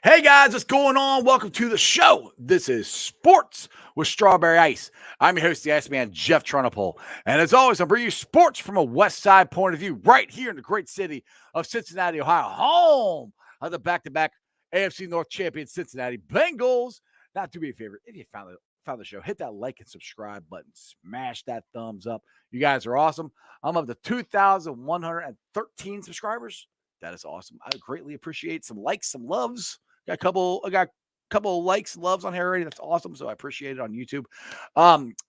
Hey guys, what's going on? Welcome to the show. This is Sports with Strawberry Ice. I'm your host, the Iceman, Jeff Trunapole. And as always, I'm bringing you sports from a West Side point of view right here in the great city of Cincinnati, Ohio, home of the back-to-back AFC North champion Cincinnati Bengals. Now, do me a favor, if you found the show, hit that like and subscribe button. Smash that thumbs up. You guys are awesome. I'm up to 2,113 subscribers. That is awesome. I greatly appreciate some likes, some loves. I got a couple of likes and loves on here already. That's awesome. So I appreciate it on YouTube.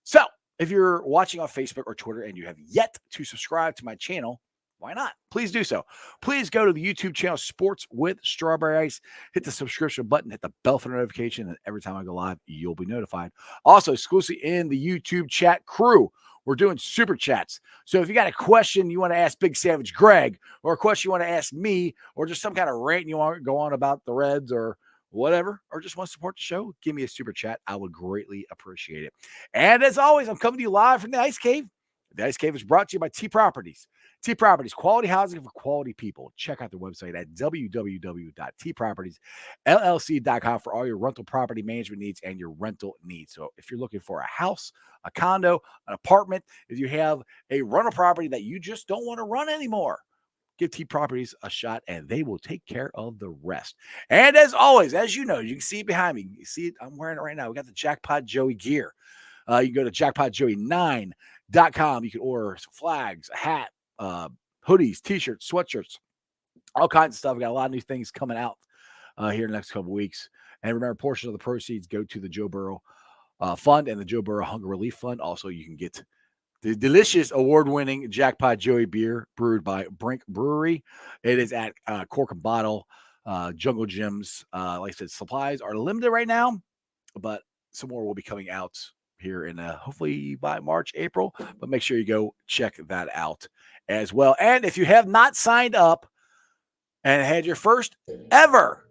So if you're watching on Facebook or Twitter and you have yet to subscribe to my channel, why not? Please do so. Please go to the YouTube channel Sports with Strawberry Ice. Hit the subscription button, hit the bell for notification, and every time I go live, you'll be notified. Also, exclusively in the YouTube chat crew, we're doing super chats. So if you got a question you want to ask Big Savage Greg, or a question you want to ask me, or just some kind of rant you want to go on about the Reds or whatever, or just want to support the show, give me a super chat. I would greatly appreciate it. And as always, I'm coming to you live from the Ice Cave. The Ice Cave is brought to you by T Properties. T Properties, quality housing for quality people. Check out their website at www.tpropertiesllc.com for all your rental property management needs and your rental needs. So if you're looking for a house, a condo, an apartment, if you have a rental property that you just don't want to run anymore, give T Properties a shot and they will take care of the rest. And as always, as you know, you can see it behind me. You see it, I'm wearing it right now. We got the Jackpot Joey gear. You can go to jackpotjoey9.com. You can order some flags, a hat, hoodies, t-shirts, sweatshirts, all kinds of stuff. We got a lot of new things coming out here in the next couple of weeks. And remember, portion of the proceeds go to the Joe Burrow Fund and the Joe Burrow Hunger Relief Fund. Also, you can get the delicious award-winning Jackpot Joey beer brewed by Brink Brewery. It is at Cork and Bottle, Jungle Gyms. Like I said, supplies are limited right now, but some more will be coming out here in hopefully by March, April. But make sure you go check that out as well. And if you have not signed up and had your first ever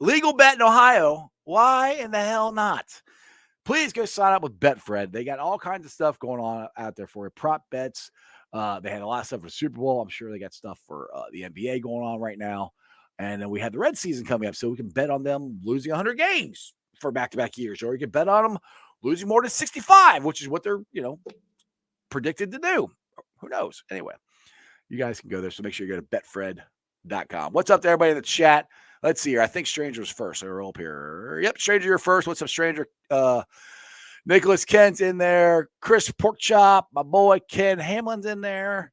legal bet in Ohio, why in the hell not? Please go sign up with Betfred. They got all kinds of stuff going on out there for you. Prop bets. They had a lot of stuff for Super Bowl. I'm sure they got stuff for the NBA going on right now. And then we have the Red season coming up, so we can bet on them losing 100 games for back-to-back years. Or you can bet on them losing more than 65, which is what they're, predicted to do. Who knows? Anyway, you guys can go there. So make sure you go to betfred.com. What's up to everybody in the chat? Let's see here. I think Stranger was first. So we're up here. Yep, Stranger, you're first. What's up, Stranger? Nicholas Kent's in there. Chris Porkchop, my boy Ken Hamlin's in there.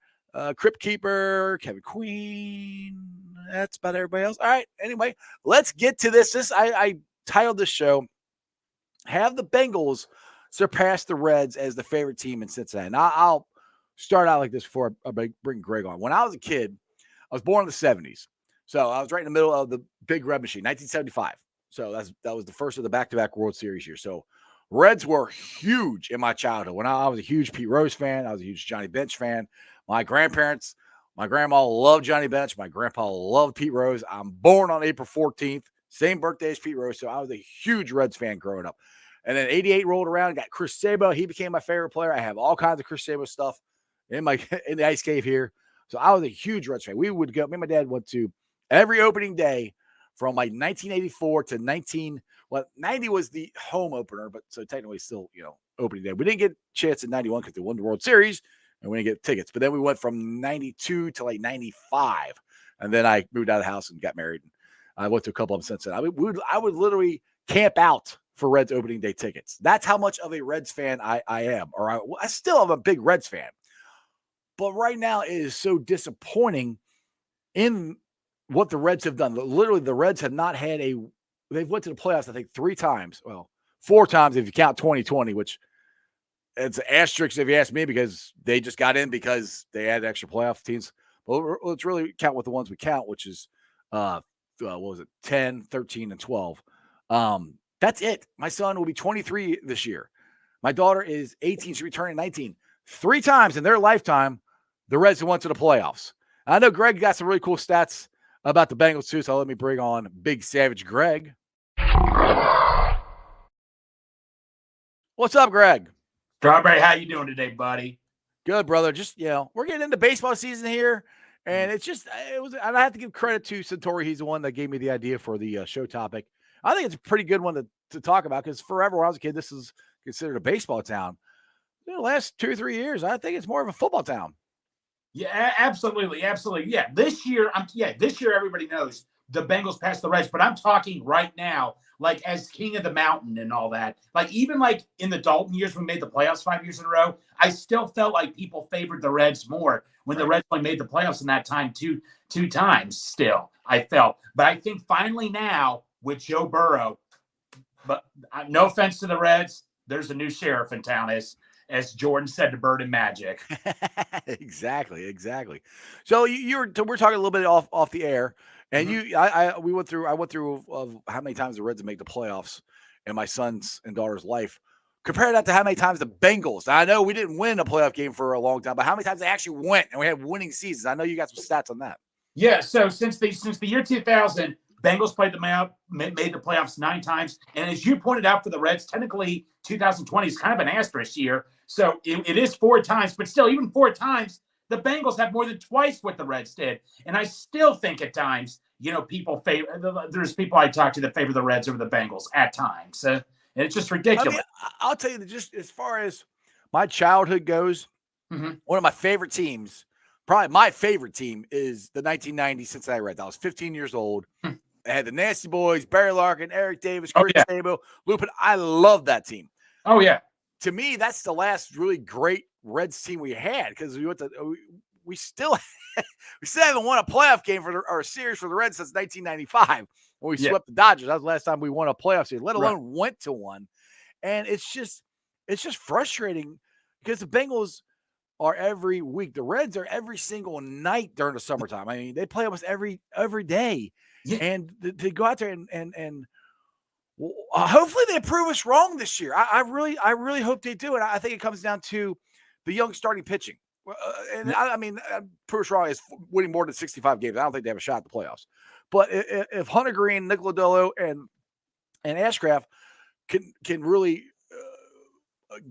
Crypt Keeper, Kevin Queen. That's about everybody else. All right. Anyway, let's get to this. I titled this show, Have the Bengals Surpass the Reds as the favorite team in Cincinnati? And I'll start out like this before I bring Greg on. When I was a kid, I was born in the 70s. So I was right in the middle of the Big Red Machine, 1975. So that was the first of the back-to-back World Series year. So Reds were huge in my childhood. When I was a huge Pete Rose fan, I was a huge Johnny Bench fan. My grandparents, my grandma loved Johnny Bench. My grandpa loved Pete Rose. I'm born on April 14th, same birthday as Pete Rose. So I was a huge Reds fan growing up. And then 88 rolled around, got Chris Sabo. He became my favorite player. I have all kinds of Chris Sabo stuff in the ice cave here. So I was a huge Reds fan. We would go, me and my dad went to every opening day from like 1984 to 90 was the home opener, but so technically still, opening day. We didn't get a chance in 91 because they won the World Series and we didn't get tickets. But then we went from 92 to like 95. And then I moved out of the house and got married. I went to a couple of them since then. I would literally camp out for Reds opening day tickets. That's how much of a Reds fan I am. Or I still am a big Reds fan. But right now it is so disappointing in what the Reds have done. Literally, the Reds have not had they've went to the playoffs, I think, 3 times. Well, 4 times if you count 2020, which it's an asterisk if you ask me, because they just got in because they had extra playoff teams. But let's really count with the ones we count, which is, what was it, 10, 13, and 12. That's it. My son will be 23 this year. My daughter is 18. She'll be turning 19. 3 times in their lifetime, the Reds have went to the playoffs. I know Greg got some really cool stats about the Bengals too, so let me bring on Big Savage Greg. What's up, Greg? Strawberry, how you doing today, buddy? Good, brother. Just, we're getting into baseball season here. And it's just, it was, and I have to give credit to Centauri. He's the one that gave me the idea for the show topic. I think it's a pretty good one to talk about because forever when I was a kid, this is considered a baseball town. In the last 2 or 3 years, I think it's more of a football town. Yeah, absolutely. Absolutely. Yeah. This year, everybody knows the Bengals passed the Reds, but I'm talking right now, like as king of the mountain and all that. Like even like in the Dalton years when we made the playoffs 5 years in a row, I still felt like people favored the Reds more when the Reds only made the playoffs in that time two times still, I felt. But I think finally now with Joe Burrow, but no offense to the Reds, there's a new sheriff in town, as Jordan said to Bird and Magic. Exactly. So we're talking a little bit off the air, and I went through of how many times the Reds make the playoffs in my son's and daughter's life. Compare that to how many times the Bengals. Now, I know we didn't win a playoff game for a long time, but how many times they actually went and we had winning seasons? I know you got some stats on that. Yeah. So since the year 2000. Bengals made the playoffs 9 times. And as you pointed out for the Reds, technically 2020 is kind of an asterisk year. So it is 4 times, but still, even 4 times, the Bengals have more than twice what the Reds did. And I still think at times, there's people I talk to that favor the Reds over the Bengals at times. And it's just ridiculous. I mean, I'll tell you that just as far as my childhood goes, one of my favorite teams, probably my favorite team, is the 1990 Cincinnati Reds. I was 15 years old. They had the Nasty Boys, Barry Larkin, Eric Davis, Chris Sabo, Lupin. I love that team. Oh, yeah. To me, that's the last really great Reds team we had because we still haven't won a playoff game or a series for the Reds since 1995 when we swept the Dodgers. That was the last time we won a playoff series, let alone went to one. And it's just frustrating because the Bengals are every week. The Reds are every single night during the summertime. I mean, they play almost every day. Yeah. And to go out there and hopefully they prove us wrong this year. I really hope they do. And I think it comes down to the young starting pitching. I mean, prove us wrong is winning more than 65 games. I don't think they have a shot at the playoffs. But if Hunter Green, Nick Lodolo, and Ashcraft can really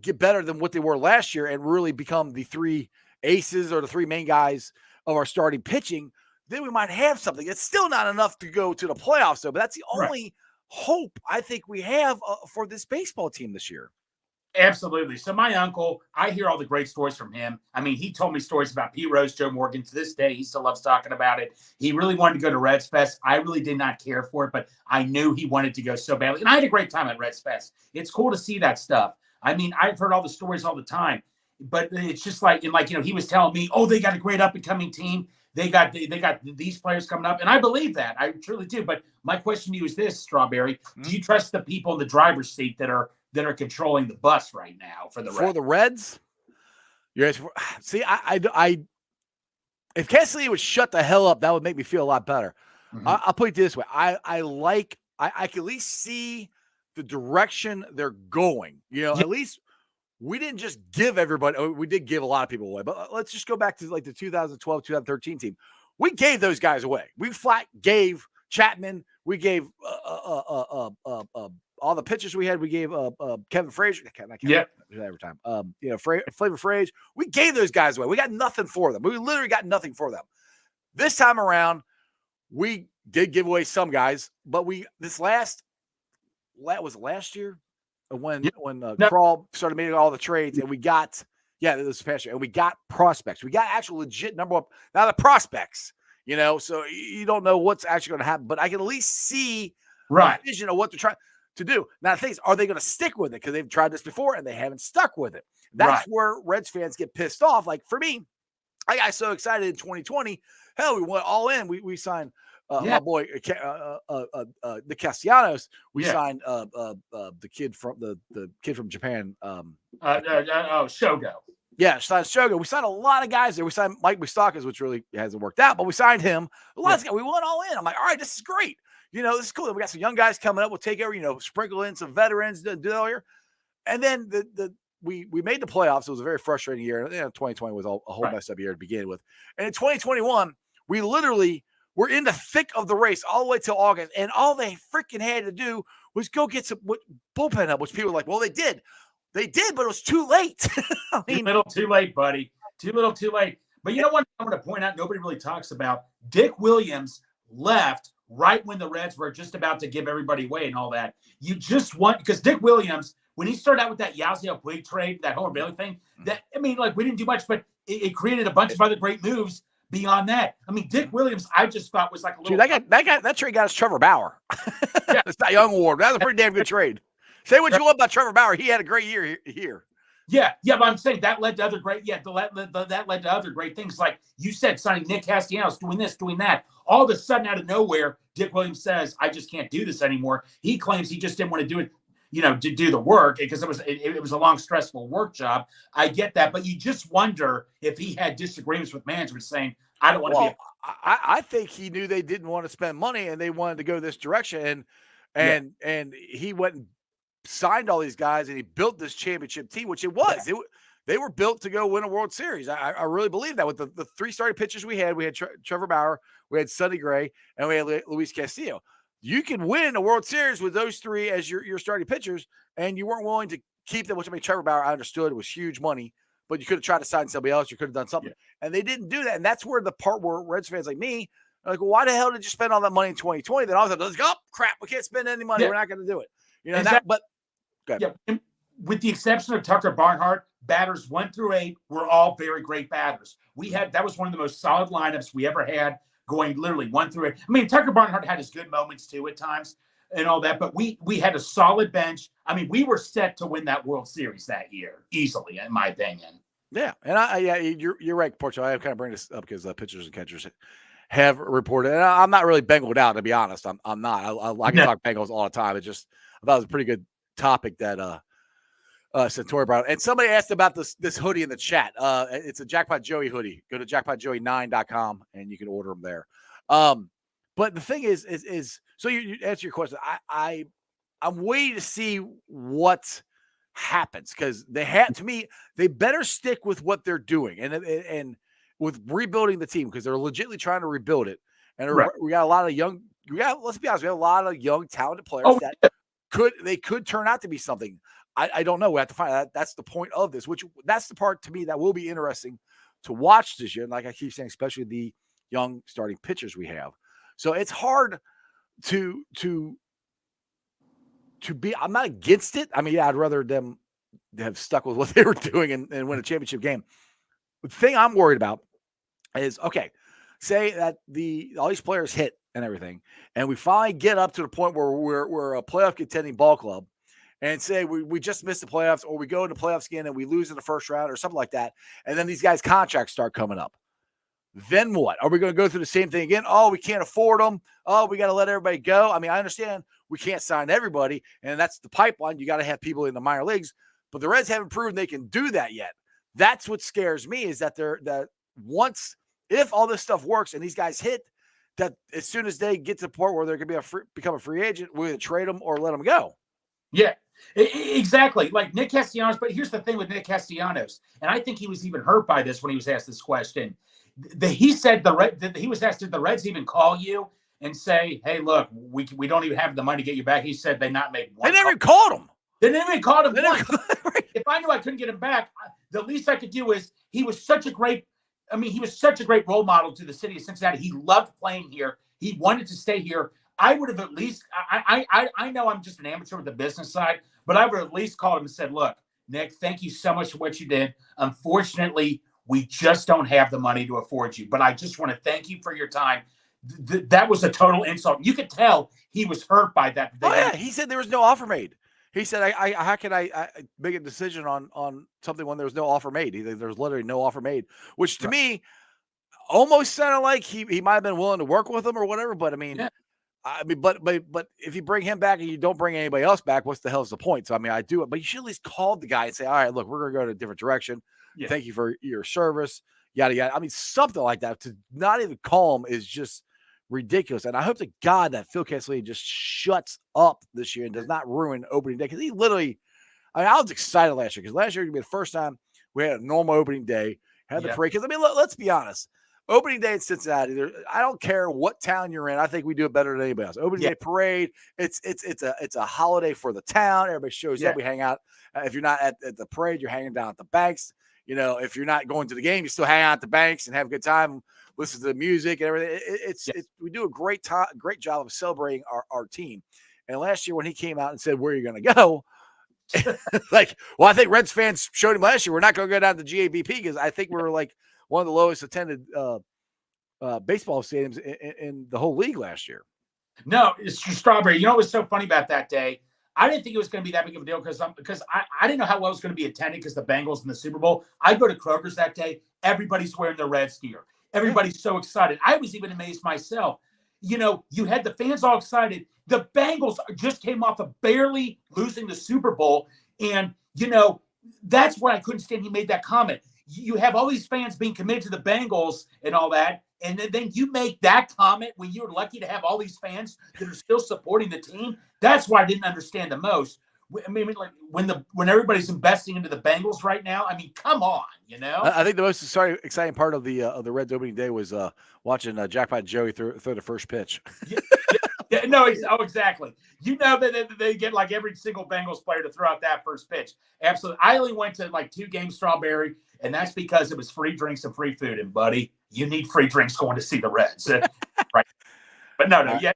get better than what they were last year and really become the 3 aces or the 3 main guys of our starting pitching, then we might have something. It's still not enough to go to the playoffs, though, but that's the only hope I think we have for this baseball team this year. Absolutely. So my uncle, I hear all the great stories from him. I mean, he told me stories about Pete Rose, Joe Morgan. To this day, he still loves talking about it. He really wanted to go to Reds Fest. I really did not care for it, but I knew he wanted to go so badly. And I had a great time at Reds Fest. It's cool to see that stuff. I mean, I've heard all the stories all the time, but it's just like, he was telling me, oh, they got a great up-and-coming team. They got these players coming up, and I believe that. I truly do. But my question to you is this, Strawberry: do you trust the people in the driver's seat that are controlling the bus right now for the Reds? For the Reds? Yes. See, I if Cassidy would shut the hell up, that would make me feel a lot better. I'll put it this way: I can at least see the direction they're going. At least. We didn't just give everybody. We did give a lot of people away, but let's just go back to like the 2012, 2013 team. We gave those guys away. We flat gave Chapman. We gave all the pitchers we had. We gave Kevin Frazier. Every time. Flavor Frazier. We gave those guys away. We got nothing for them. We literally got nothing for them. This time around, we did give away some guys, but last year. When Crawl started making all the trades, and we got this past year, and we got prospects. We got actual legit number one. Now the prospects, so you don't know what's actually going to happen, but I can at least see a vision of what they're trying to do. Now the thing is, are they going to stick with it? Because they've tried this before and they haven't stuck with it. That's where Reds fans get pissed off. Like for me, I got so excited in 2020. Hell, we went all in. We signed. My boy, the Castellanos. We signed the kid from Japan. Shogo. Yeah, signed Shogo. We signed a lot of guys there. We signed Mike Moustakas, which really hasn't worked out, but we signed him. A lot of guys. We went all in. I'm like, all right, this is great. This is cool. We got some young guys coming up. We'll take over. Sprinkle in some veterans. Do that all year. And then we made the playoffs. It was a very frustrating year. 2020 was a whole messed up year to begin with. And in 2021, we literally. We're in the thick of the race all the way till August, and all they freaking had to do was go get some bullpen up, which people were like, well, they did, but it was too late. Too little, too late, buddy. Too little, too late. But you know what I'm going to point out, nobody really talks about? Dick Williams left right when the Reds were just about to give everybody away and all that. You just want, because Dick Williams, when he started out with that Yasiel Puig trade, that Homer Bailey thing, that, I mean, like, we didn't do much, but it created a bunch of other great moves beyond that. I mean, Dick Williams, I just thought was like a little. Dude, that trade got us Trevor Bauer. Yeah. It's not Young Award. That was a pretty damn good trade. Say what you want about Trevor Bauer. He had a great year here. Yeah, but I'm saying that led to other great. Yeah, that led to other great things. Like you said, signing Nick Castellanos, doing this, doing that. All of a sudden, out of nowhere, Dick Williams says, "I just can't do this anymore." He claims he just didn't want to do it, to do the work because it was a long, stressful work job. I get that, but you just wonder if he had disagreements with management, saying, "I don't want to be." I think he knew they didn't want to spend money and they wanted to go this direction, and he went and signed all these guys and he built this championship team, which it was. Yeah. They were built to go win a World Series. I really believe that with the three starting pitchers we had Trevor Bauer, we had Sonny Gray, and we had Luis Castillo. You can win a World Series with those three as your starting pitchers, and you weren't willing to keep them, which I mean, Trevor Bauer, I understood, it was huge money, but you could have tried to sign somebody else. You could have done something. Yeah. And they didn't do that. And that's where the part where Reds fans like me are like, well, why the hell did you spend all that money in 2020? Then all of a sudden, oh, crap, we can't spend any money. Yeah. We're not going to do it. With the exception of Tucker Barnhart, batters 1 through 8 were all very great batters. That was one of the most solid lineups we ever had, going literally 1 through 8. I mean, Tucker Barnhart had his good moments too at times and all that, but we had a solid bench. I mean, we were set to win that World Series that year easily, in my opinion. Yeah, and you're right, Porcho. I kind of bring this up because pitchers and catchers have reported, and I'm not really Bengaled out, to be honest. I'm not. I can talk Bengals all the time. I thought it was a pretty good topic that Santori brought up. And somebody asked about this hoodie in the chat. It's a Jackpot Joey hoodie. Go to jackpotjoey9.com and you can order them there. But the thing is so you answer your question. I'm waiting to see what happens because they better stick with what they're doing and with rebuilding the team because they're legitimately trying to rebuild it. And we got a lot of young. Let's be honest, we have a lot of young, talented players that could turn out to be something. I don't know. We have to find out. That's the point of this, that's the part to me that will be interesting to watch this year. And like I keep saying, especially the young starting pitchers we have. So it's hard to be. I'm not against it. I mean, I'd rather them have stuck with what they were doing and win a championship game. The thing I'm worried about is, okay, say that all these players hit and everything, and we finally get up to the point where we're a playoff contending ball club, and say we just missed the playoffs, or we go into playoffs again and we lose in the first round or something like that, and then these guys' contracts start coming up. Then what? Are we going to go through the same thing again? Oh, we can't afford them. Oh, we got to let everybody go. I mean, I understand we can't sign everybody, and that's the pipeline. You got to have people in the minor leagues, but the Reds haven't proven they can do that yet. That's what scares me is that if all this stuff works and these guys hit, that as soon as they get to the point where they're going to become a free agent, we're going to trade them or let them go. Yeah, exactly. Like Nick Castellanos. But here's the thing with Nick Castellanos, and I think he was even hurt by this when he was asked this question. He said he was asked, did the Reds even call you and say, hey, look, we don't even have the money to get you back? He said they not made one. They never called him. They never even called him once. If I knew I couldn't get him back, the least I could do is he was such a great role model to the city of Cincinnati. He loved playing here. He wanted to stay here. I would have at least, I know I'm just an amateur with the business side, but I would have at least called him and said, look, Nick, thank you so much for what you did. Unfortunately, we just don't have the money to afford you, but I just want to thank you for your time. That was a total insult. You could tell he was hurt by that. He said there was no offer made. He said, how can I make a decision on something when there was no offer made? There's literally no offer made, which to me almost sounded like he might have been willing to work with him or whatever. But I mean, but if you bring him back and you don't bring anybody else back, what's the hell's the point? So, I mean, I do it, but you should at least call the guy and say, all right, look, we're going to go in a different direction. Yeah. Thank you for your service. Yada, yada. I mean, something like that. To not even call him is just ridiculous. And I hope to God that Phil Castellini just shuts up this year and does not ruin opening day. Because he literally, I was excited last year because last year was going to be the first time we had a normal opening day, had the parade. Because, I mean, let's be honest. Opening day in Cincinnati, I don't care what town you're in. I think we do it better than anybody else. Opening day parade, it's a holiday for the town. Everybody shows up. We hang out. If you're not at the parade, you're hanging down at the banks. if you're not going to the game, you still hang out at the banks and have a good time, listen to the music and everything. We do a great job of celebrating our team. And last year when he came out and said, "Where are you going to go?" I think Reds fans showed him last year, we're not going to go down to GABP because I think we were like one of the lowest attended baseball stadiums in the whole league last year. No, it's Strawberry. You know what was so funny about that day? I didn't think it was going to be that big of a deal because I didn't know how well it was going to be attended because the Bengals in the Super Bowl. I go to Kroger's that day. Everybody's wearing their Reds gear. Everybody's so excited. I was even amazed myself. You had the fans all excited. The Bengals just came off of barely losing the Super Bowl. And, that's what I couldn't stand. He made that comment. You have all these fans being committed to the Bengals and all that. And then you make that comment when you're lucky to have all these fans that are still supporting the team. That's why I didn't understand the most. I mean, like when everybody's investing into the Bengals right now. I mean, come on, I think the most exciting part of the Reds opening day was watching Jackpot Joey throw the first pitch. Yeah, no, exactly. That they get like every single Bengals player to throw out that first pitch. Absolutely. I only went to like 2 games, Strawberry, and that's because it was free drinks and free food. And buddy, you need free drinks going to see the Reds, right? But no, yeah,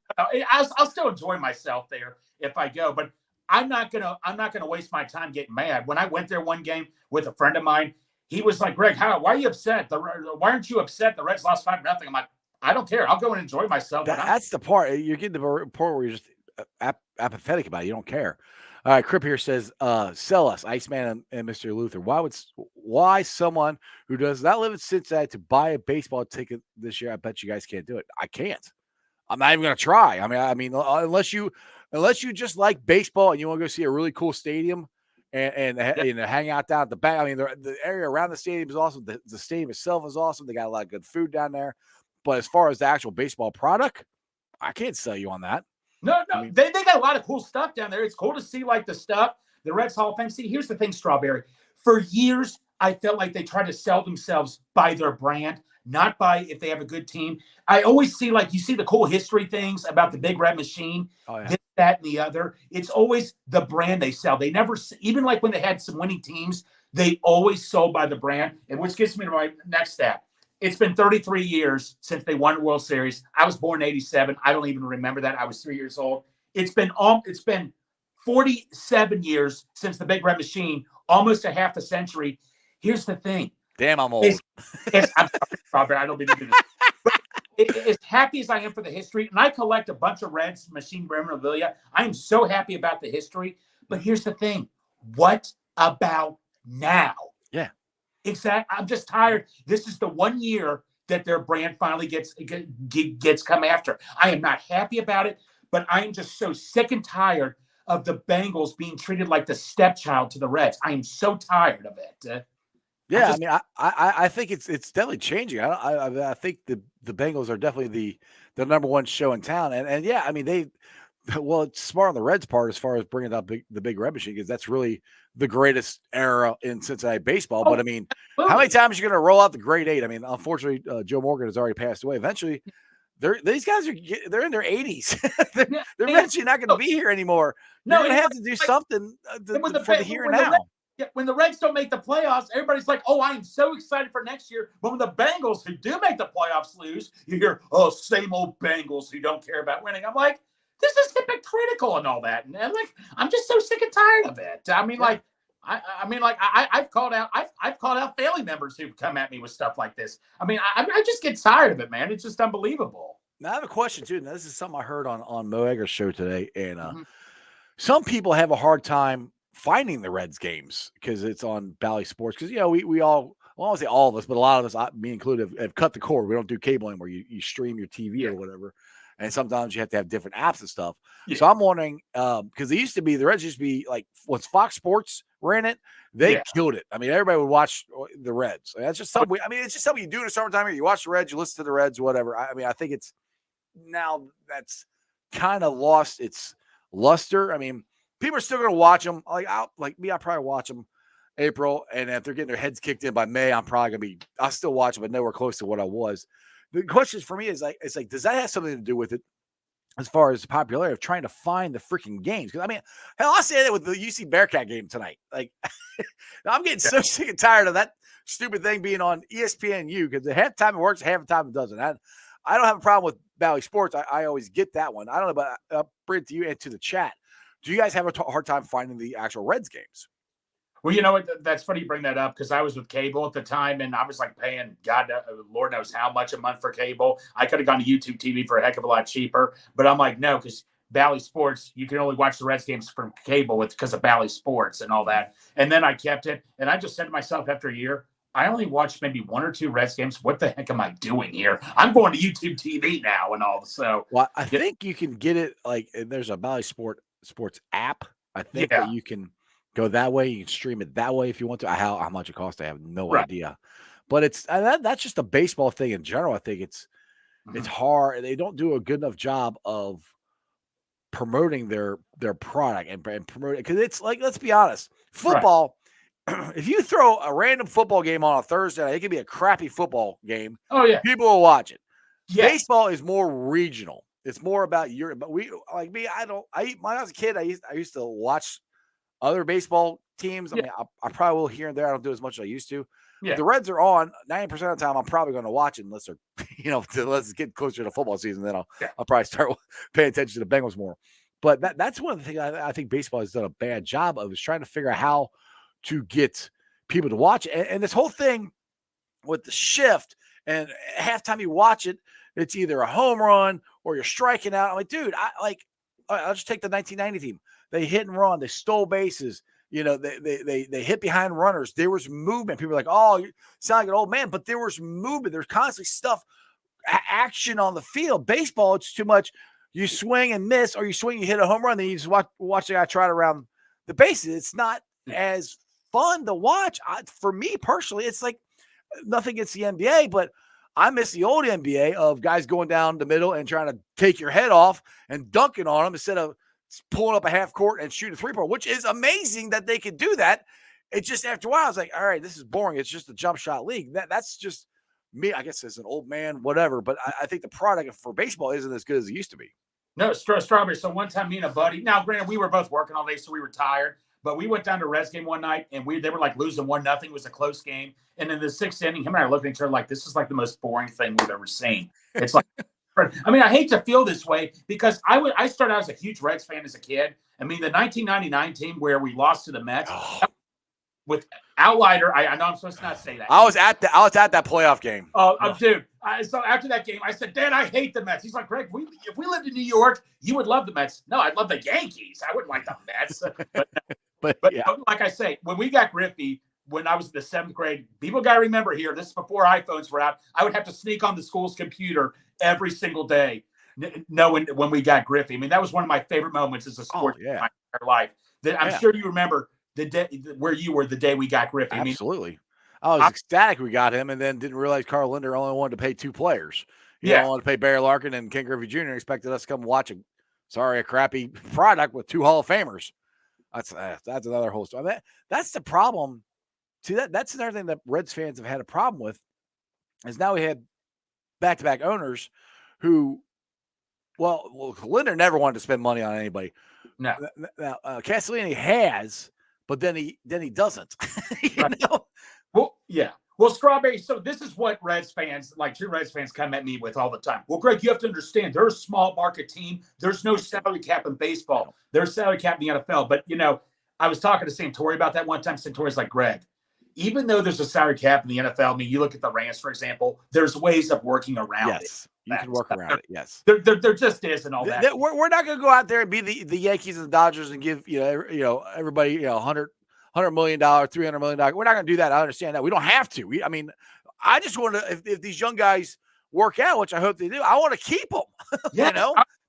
I'll still enjoy myself there if I go. But I'm not gonna waste my time getting mad. When I went there one game with a friend of mine, he was like, "Greg, why are you upset? Why aren't you upset? The Reds lost 5-0." I'm like, I don't care. I'll go and enjoy myself. That's the part. You're getting to the part where you're just apathetic about it. You don't care. All right, Crip here says, sell us, Iceman and Mr. Luther. Why someone who does not live in Cincinnati to buy a baseball ticket this year? I bet you guys can't do it. I can't. I'm not even going to try. I mean, unless you just like baseball and you want to go see a really cool stadium and hang out down at the back. I mean, the area around the stadium is awesome. The stadium itself is awesome. They got a lot of good food down there. But as far as the actual baseball product, I can't sell you on that. No, I mean, they got a lot of cool stuff down there. It's cool to see like the stuff, the Reds Hall of Fame. See, here's the thing, Strawberry. For years, I felt like they tried to sell themselves by their brand, not by if they have a good team. I always see you see the cool history things about the Big Red Machine, this, that, and the other. It's always the brand they sell. They never, even like when they had some winning teams, they always sold by the brand. And which gets me to my next stat. It's been 33 years since they won the World Series. I was born in 87. I don't even remember that. I was 3 years old. It's been 47 years since the Big Red Machine, almost a half a century. Here's the thing. Damn, I'm old. I'm sorry, Robert. I don't mean to do this. But as happy as I am for the history, and I collect a bunch of Reds machine memorabilia, I am so happy about the history. But here's the thing. What about now? Yeah. Exactly. I'm just tired. This is the 1 year that their brand finally gets come after. I am not happy about it, but I am just so sick and tired of the Bengals being treated like the stepchild to the Reds. I am so tired of it. I think it's definitely changing. I think the Bengals are definitely the number one show in town, and yeah, I mean it's smart on the Reds' part as far as bringing up the Big Red Machine because that's really the greatest era in Cincinnati baseball. But I mean, how many times are you going to roll out the Great Eight? I mean, unfortunately, Joe Morgan has already passed away. Eventually, these guys they're in their 80s. they're eventually not going to be here anymore. They're going to have to do something for the here and now. When the Reds don't make the playoffs, everybody's like, "Oh, I am so excited for next year." But when the Bengals, who do make the playoffs, lose, you hear, "Oh, same old Bengals who don't care about winning." I'm like, this is hypocritical and all that, and I'm just so sick and tired of it. I mean, I've called out family members who've come at me with stuff like this. I mean, I just get tired of it, man. It's just unbelievable. Now, I have a question too. Now, this is something I heard on Mo Egger's show today, and some people have a hard time finding the Reds games because it's on Bally Sports. Because we all, well, I won't say all of us, but a lot of us, me included, have cut the cord. We don't do cable anymore. You stream your TV or whatever. And sometimes you have to have different apps and stuff. Yeah. So I'm wondering, because the Reds used to be like, once Fox Sports ran it, they killed it. I mean, everybody would watch the Reds. That's just something. It's just something you do in the summertime. You watch the Reds, you listen to the Reds, whatever. I mean, I think it's now that's kind of lost its luster. I mean, people are still going to watch them. I'll probably watch them April, and if they're getting their heads kicked in by May, I'll still watch them, but nowhere close to what I was. The question for me is does that have something to do with it? as far as the popularity of trying to find the freaking games. Because I mean, hell, I say that with the UC Bearcat game tonight. Like, I'm getting so sick and tired of that stupid thing being on ESPNU because the half time it works, half the time it doesn't. I don't have a problem with Valley Sports. I always get that one. I don't know, but I'll bring it to you and to the chat. Do you guys have a hard time finding the actual Reds games? Well, you know what? That's funny you bring that up because I was with cable at the time, and I was like paying Lord knows how much a month for cable. I could have gone to YouTube TV for a heck of a lot cheaper, but I'm like, no, because Valley Sports, you can only watch the Reds games from cable because of Valley Sports and all that. And then I kept it, and I just said to myself after a year, I only watched maybe one or two Reds games. What the heck am I doing here? I'm going to YouTube TV now and all. So, well, I think you can get it like there's a Valley Sports app. I think that you can go that way. You can stream it that way if you want to. How much it costs, I have no idea. But it's that's just a baseball thing in general. I think it's hard. They don't do a good enough job of promoting their product and promoting because it's like, let's be honest, football. If you throw a random football game on a Thursday night, it could be a crappy football game. Oh yeah, people will watch it. Yes. Baseball is more regional. It's more about Europe. But we, like me, when I was a kid, I used to watch other baseball teams. I mean, I probably will here and there. I don't do as much as I used to. But the Reds are on 90% of the time. I'm probably going to watch it unless they're, let's get closer to football season. Then I'll probably start paying attention to the Bengals more. But that's one of the things I think baseball has done a bad job of, is trying to figure out how to get people to watch it. And this whole thing with the shift, and halftime you watch it, it's either a home run or you're striking out. I'm like, dude, I'll just take the 1990 team. They hit and run. They stole bases. They hit behind runners. There was movement. People are like, oh, you sound like an old man, but there was movement. There's constantly stuff, action on the field. Baseball, it's too much. You swing and miss, or you swing, you hit a home run, then you just watch the guy trot around the bases. It's not as fun to watch. For me personally, it's like nothing against the NBA, but I miss the old NBA of guys going down the middle and trying to take your head off and dunking on them instead of pulling up a half court and shoot a three-point, which is amazing that they could do that. It just, after a while, I was like, all right, this is boring. It's just a jump shot league. That's just me, I guess, as an old man, whatever. But I think the product for baseball isn't as good as it used to be. No, Strawberry. So one time, me and a buddy, now granted, we were both working all day, so we were tired. But we went down to a Reds game one night, and they were like losing 1-0. It was a close game. And in the sixth inning, him and I looked at each other like, this is like the most boring thing we've ever seen. It's like, I mean, I hate to feel this way because I started out as a huge Reds fan as a kid. I mean, the 1999 team where we lost to the Mets with Outlighter. I know I'm supposed to not say that. I was at that playoff game. Dude. So after that game, I said, Dad, I hate the Mets. He's like, Greg, if we lived in New York, you would love the Mets. No, I'd love the Yankees. I wouldn't like the Mets. But like I say, when we got Griffey, when I was in the 7th grade, people got to remember here, this is before iPhones were out. I would have to sneak on the school's computer every single day, knowing when we got Griffey. I mean, that was one of my favorite moments as a sports in my entire life. I'm sure you remember the day where you were the day we got Griffey. Absolutely. I was ecstatic we got him, and then didn't realize Carl Linder only wanted to pay 2 players. He wanted to pay Barry Larkin and Ken Griffey Jr. Expected us to come watch a crappy product with 2 Hall of Famers. That's another whole story. I mean, that's the problem. See, that's another thing that Reds fans have had a problem with, is now we had back-to-back owners who, well, Linder never wanted to spend money on anybody. No. Now, Castellini has, but then he doesn't. you know? Well, yeah. Well, Strawberry, so this is what Reds fans, like true Reds fans, come at me with all the time. Well, Greg, you have to understand, they're a small market team. There's no salary cap in baseball. There's salary cap in the NFL. But, I was talking to Santori about that one time. Santori's like, Greg, even though there's a salary cap in the NFL, I mean, you look at the Rams, for example, there's ways of working around it. Yes, you can work around it, yes. There just isn't all that. We're not going to go out there and be the Yankees and the Dodgers and give, everybody, $100 million, $300 million. We're not going to do that. I understand that. We don't have to. I just want to, if these young guys work out, which I hope they do, I want to keep them. Yes,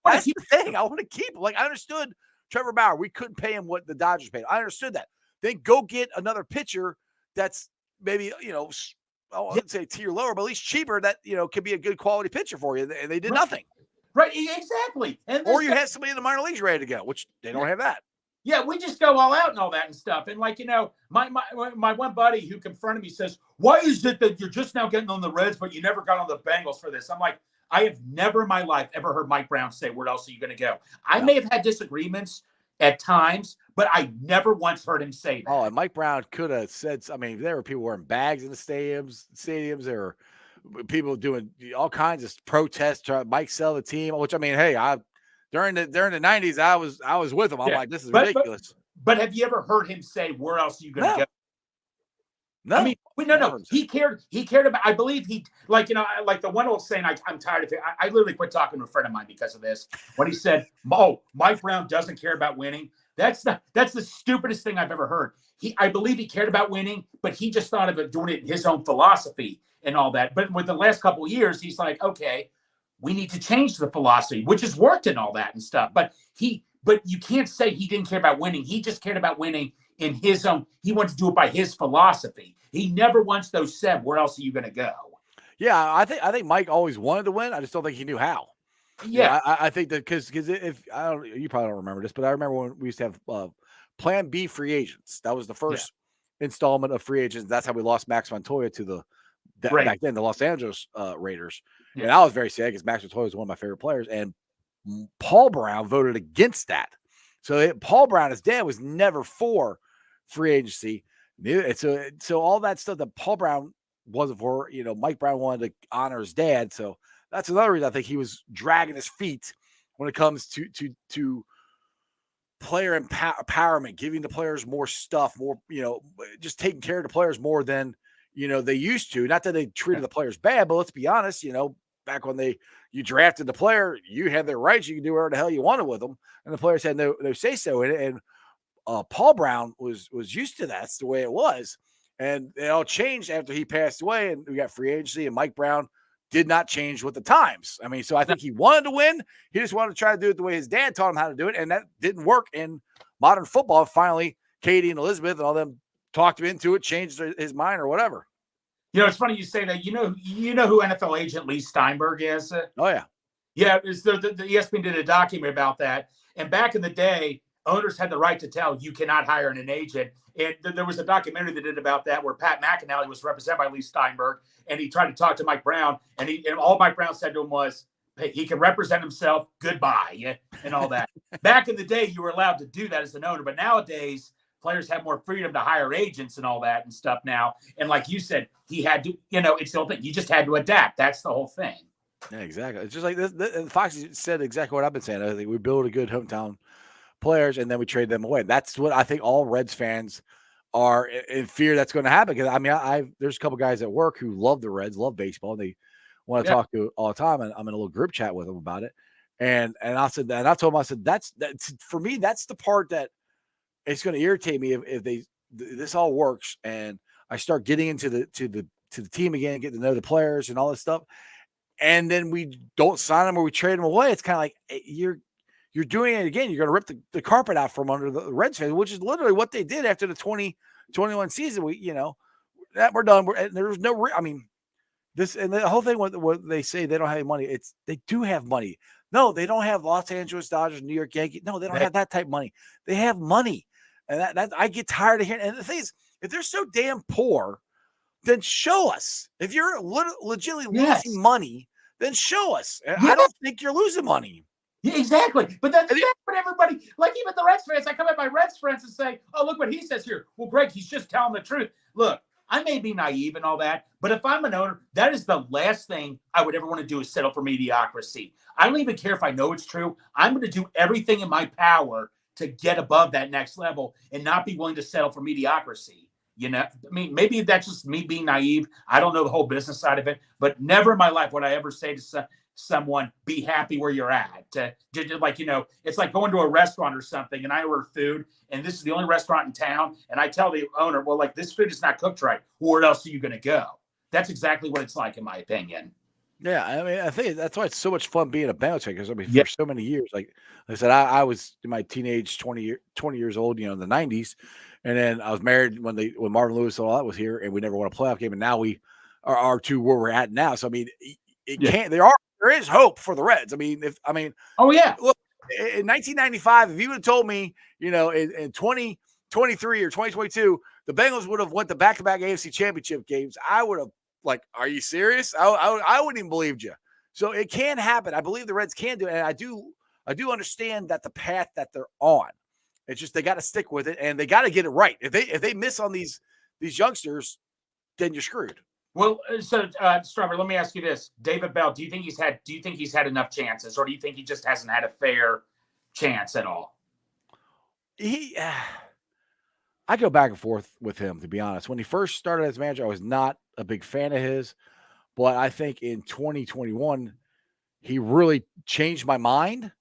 that's the thing. I want to keep them. Like, I understood Trevor Bauer. We couldn't pay him what the Dodgers paid. I understood that. Then go get another pitcher that's maybe, I wouldn't say tier lower, but at least cheaper that, could be a good quality pitcher for you. And they did nothing. Right. Exactly. Or you have somebody in the minor leagues ready to go, which they don't have that. Yeah, we just go all out and all that and stuff. And like, my one buddy who confronted me says, why is it that you're just now getting on the Reds, but you never got on the Bengals for this? I'm like, I have never in my life ever heard Mike Brown say, "Where else are you going to go?" I No. may have had disagreements at times, but I never once heard him say Oh, that. and Mike Brown could have said, I mean, there were people wearing bags in the stadiums. There were people doing all kinds of protests trying to Mike sell the team, which I mean, hey, during the 90s, I was with him. I'm Yeah, like, this is but ridiculous. but have you ever heard him say, "Where else are you going to go?" No, I no, mean, no. never. He cared. He cared about. I believe he, like, like the one old saying. I'm tired of it. I literally quit talking to a friend of mine because of this. When he said, "Oh, Mike Brown doesn't care about winning." That's the stupidest thing I've ever heard. I believe he cared about winning, but he just thought of it doing it in his own philosophy and all that. But with the last couple of years, he's like, okay, we need to change the philosophy, which has worked and all that and stuff. But you can't say he didn't care about winning. He just cared about winning in his own. He wanted to do it by his philosophy. He never once though said, "Where else are you going to go?" Yeah, I think Mike always wanted to win. I just don't think he knew how. Yeah, I think that because if I don't, you probably don't remember this, but I remember when we used to have Plan B free agents. That was the yeah, first installment of free agents. That's how we lost Max Montoya to right. back then the Los Angeles Raiders. Yeah, And I was very sad because Max Montoya was one of my favorite players, and Paul Brown voted against that. So Paul Brown, his dad, was never for free agency. So all that stuff that Paul Brown wasn't for, Mike Brown wanted to honor his dad. So that's another reason I think he was dragging his feet when it comes to player empowerment, giving the players more stuff, more, just taking care of the players more than, they used to. Not that they treated the players bad, but let's be honest, back when you drafted the player, you had their rights. You could do whatever the hell you wanted with them. And the players had no say so in it. And Paul Brown was used to that. That's the way it was. And it all changed after he passed away, and we got free agency, and Mike Brown did not change with the times. I mean, so I think he wanted to win. He just wanted to try to do it the way his dad taught him how to do it, and that didn't work in modern football. Finally, Katie and Elizabeth and all them talked him into it, changed his mind or whatever. It's funny you say that. You know who NFL agent Lee Steinberg is? Oh, yeah. Yeah, it's the ESPN did a documentary about that. And back in the day, owners had the right to tell you cannot hire an agent. And there was a documentary that did about that where Pat McAnally was represented by Lee Steinberg, and he tried to talk to Mike Brown, and all Mike Brown said to him was, "Hey, he can represent himself. Goodbye," and all that. Back in the day, you were allowed to do that as an owner, but nowadays players have more freedom to hire agents and all that and stuff now. And like you said, he had to, it's the whole thing. You just had to adapt. That's the whole thing. Yeah, exactly. It's just like this, and Foxy said exactly what I've been saying. I think we build a good hometown players and then we trade them away. That's what I think all Reds fans are in fear that's going to happen. Because I mean, there's a couple guys at work who love the Reds, love baseball, and they want to talk to all the time. And I'm in a little group chat with them about it. And I said that, and I told them, I said that's for me. That's the part that it's going to irritate me if this all works and I start getting into the team again, getting to know the players and all this stuff, and then we don't sign them or we trade them away. It's kind of like you're doing it again. You're going to rip the carpet out from under the Reds fans, which is literally what they did after the 2021 season. That we're done. There was no, I mean, this and the whole thing. What they say they don't have any money. They do have money. No, they don't have Los Angeles Dodgers, New York Yankees. No, they don't have that type of money. They have money, and that I get tired of hearing. And the thing is, if they're so damn poor, then show us. If you're legitimately losing money, then show us. I don't think you're losing money. Yeah, exactly. But that's what everybody, like even the Reds fans, I come at my Reds friends and say, "Oh, look what he says here." Well, Greg, he's just telling the truth. Look, I may be naive and all that, but if I'm an owner, that is the last thing I would ever want to do is settle for mediocrity. I don't even care if I know it's true. I'm going to do everything in my power to get above that next level and not be willing to settle for mediocrity. I mean, maybe that's just me being naive. I don't know the whole business side of it, but never in my life would I ever say to someone, "Be happy where you're at." Like, it's like going to a restaurant or something and I order food and this is the only restaurant in town. And I tell the owner, "Well, like this food is not cooked right. Where else are you going to go?" That's exactly what it's like, in my opinion. Yeah, I mean, I think that's why it's so much fun being a Bengals fan. Because I mean, for so many years, like I said, I was in my teenage 20 years old, in the '90s, and then I was married when Marvin Lewis and all that was here, and we never won a playoff game, and now we are to where we're at now. So I mean, it can't. There is hope for the Reds. I mean, Oh yeah, look, in 1995, if you would have told me, in 2023 or 2022, the Bengals would have went to back-to-back AFC Championship games, I would have. Like, are you serious? I wouldn't even believed you. So it can happen. I believe the Reds can do it, and I do understand that the path that they're on. It's just they got to stick with it, and they got to get it right. If they miss on these youngsters, then you're screwed. Well, so Strawberry, let me ask you this: David Bell, do you think he's had enough chances, or do you think he just hasn't had a fair chance at all? I go back and forth with him, to be honest. When he first started as manager, I was not a big fan of his, but I think in 2021 he really changed my mind.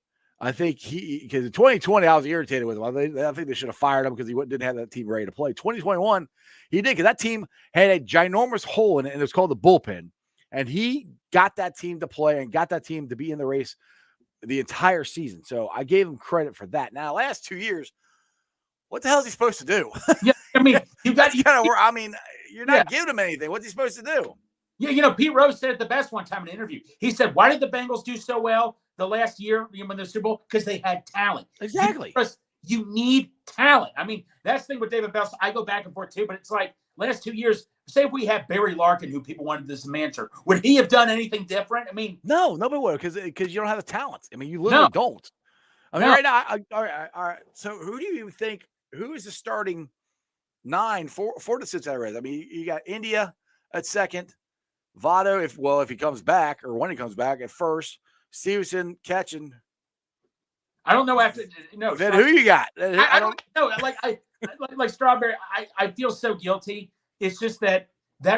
I think because in 2020 I was irritated with him. I think they should have fired him because he didn't have that team ready to play. 2021 he did, because that team had a ginormous hole in it, and it was called the bullpen. And he got that team to play and got that team to be in the race the entire season. So I gave him credit for that. Now, last 2 years, what the hell is he supposed to do? Yeah, I mean, you're not giving him anything. What's he supposed to do? Yeah, Pete Rose said it the best one time in an interview. He said, "Why did the Bengals do so well the last year in the Super Bowl? Because they had talent." Exactly. You need talent. I mean, that's the thing with David Bell. I go back and forth too, but it's like last 2 years. Say if we had Barry Larkin, who people wanted this manager, would he have done anything different? I mean, no, nobody would, because you don't have the talent. I mean, you literally don't. I mean, right now, all right. So who do you think? Who is the starting 9 for the Cincinnati Reds? I mean, you got India at second, Votto if he comes back, or when he comes back, at first, Stevenson catching. I don't know after no. Then who you got? I don't know. Like Strawberry. I feel so guilty. It's just that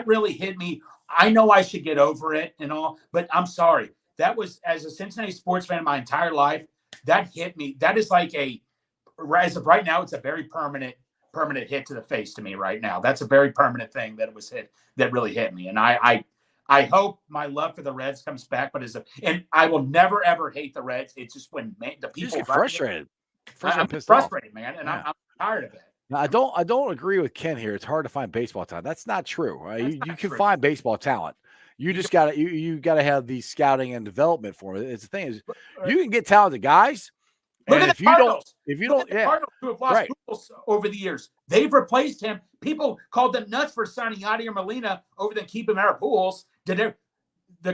really hit me. I know I should get over it and all, but I'm sorry. That was, as a Cincinnati sports fan my entire life, that hit me. That is like as of right now, it's a very permanent hit to the face to me right now. That's a very permanent thing that really hit me. And I hope my love for the Reds comes back, and I will never ever hate the Reds. It's just when the people get frustrated. I'm frustrated, man, and I'm tired of it. Now, I don't agree with Ken here. It's hard to find baseball talent. That's not true. Right? You can find baseball talent. You just gotta have the scouting and development for it. It's the thing is, you can get talented guys. Look at the Cardinals. Cardinals who have lost Pujols over the years, they've replaced him. People called them nuts for signing Yadier Molina over than keeping Aaron Pujols. The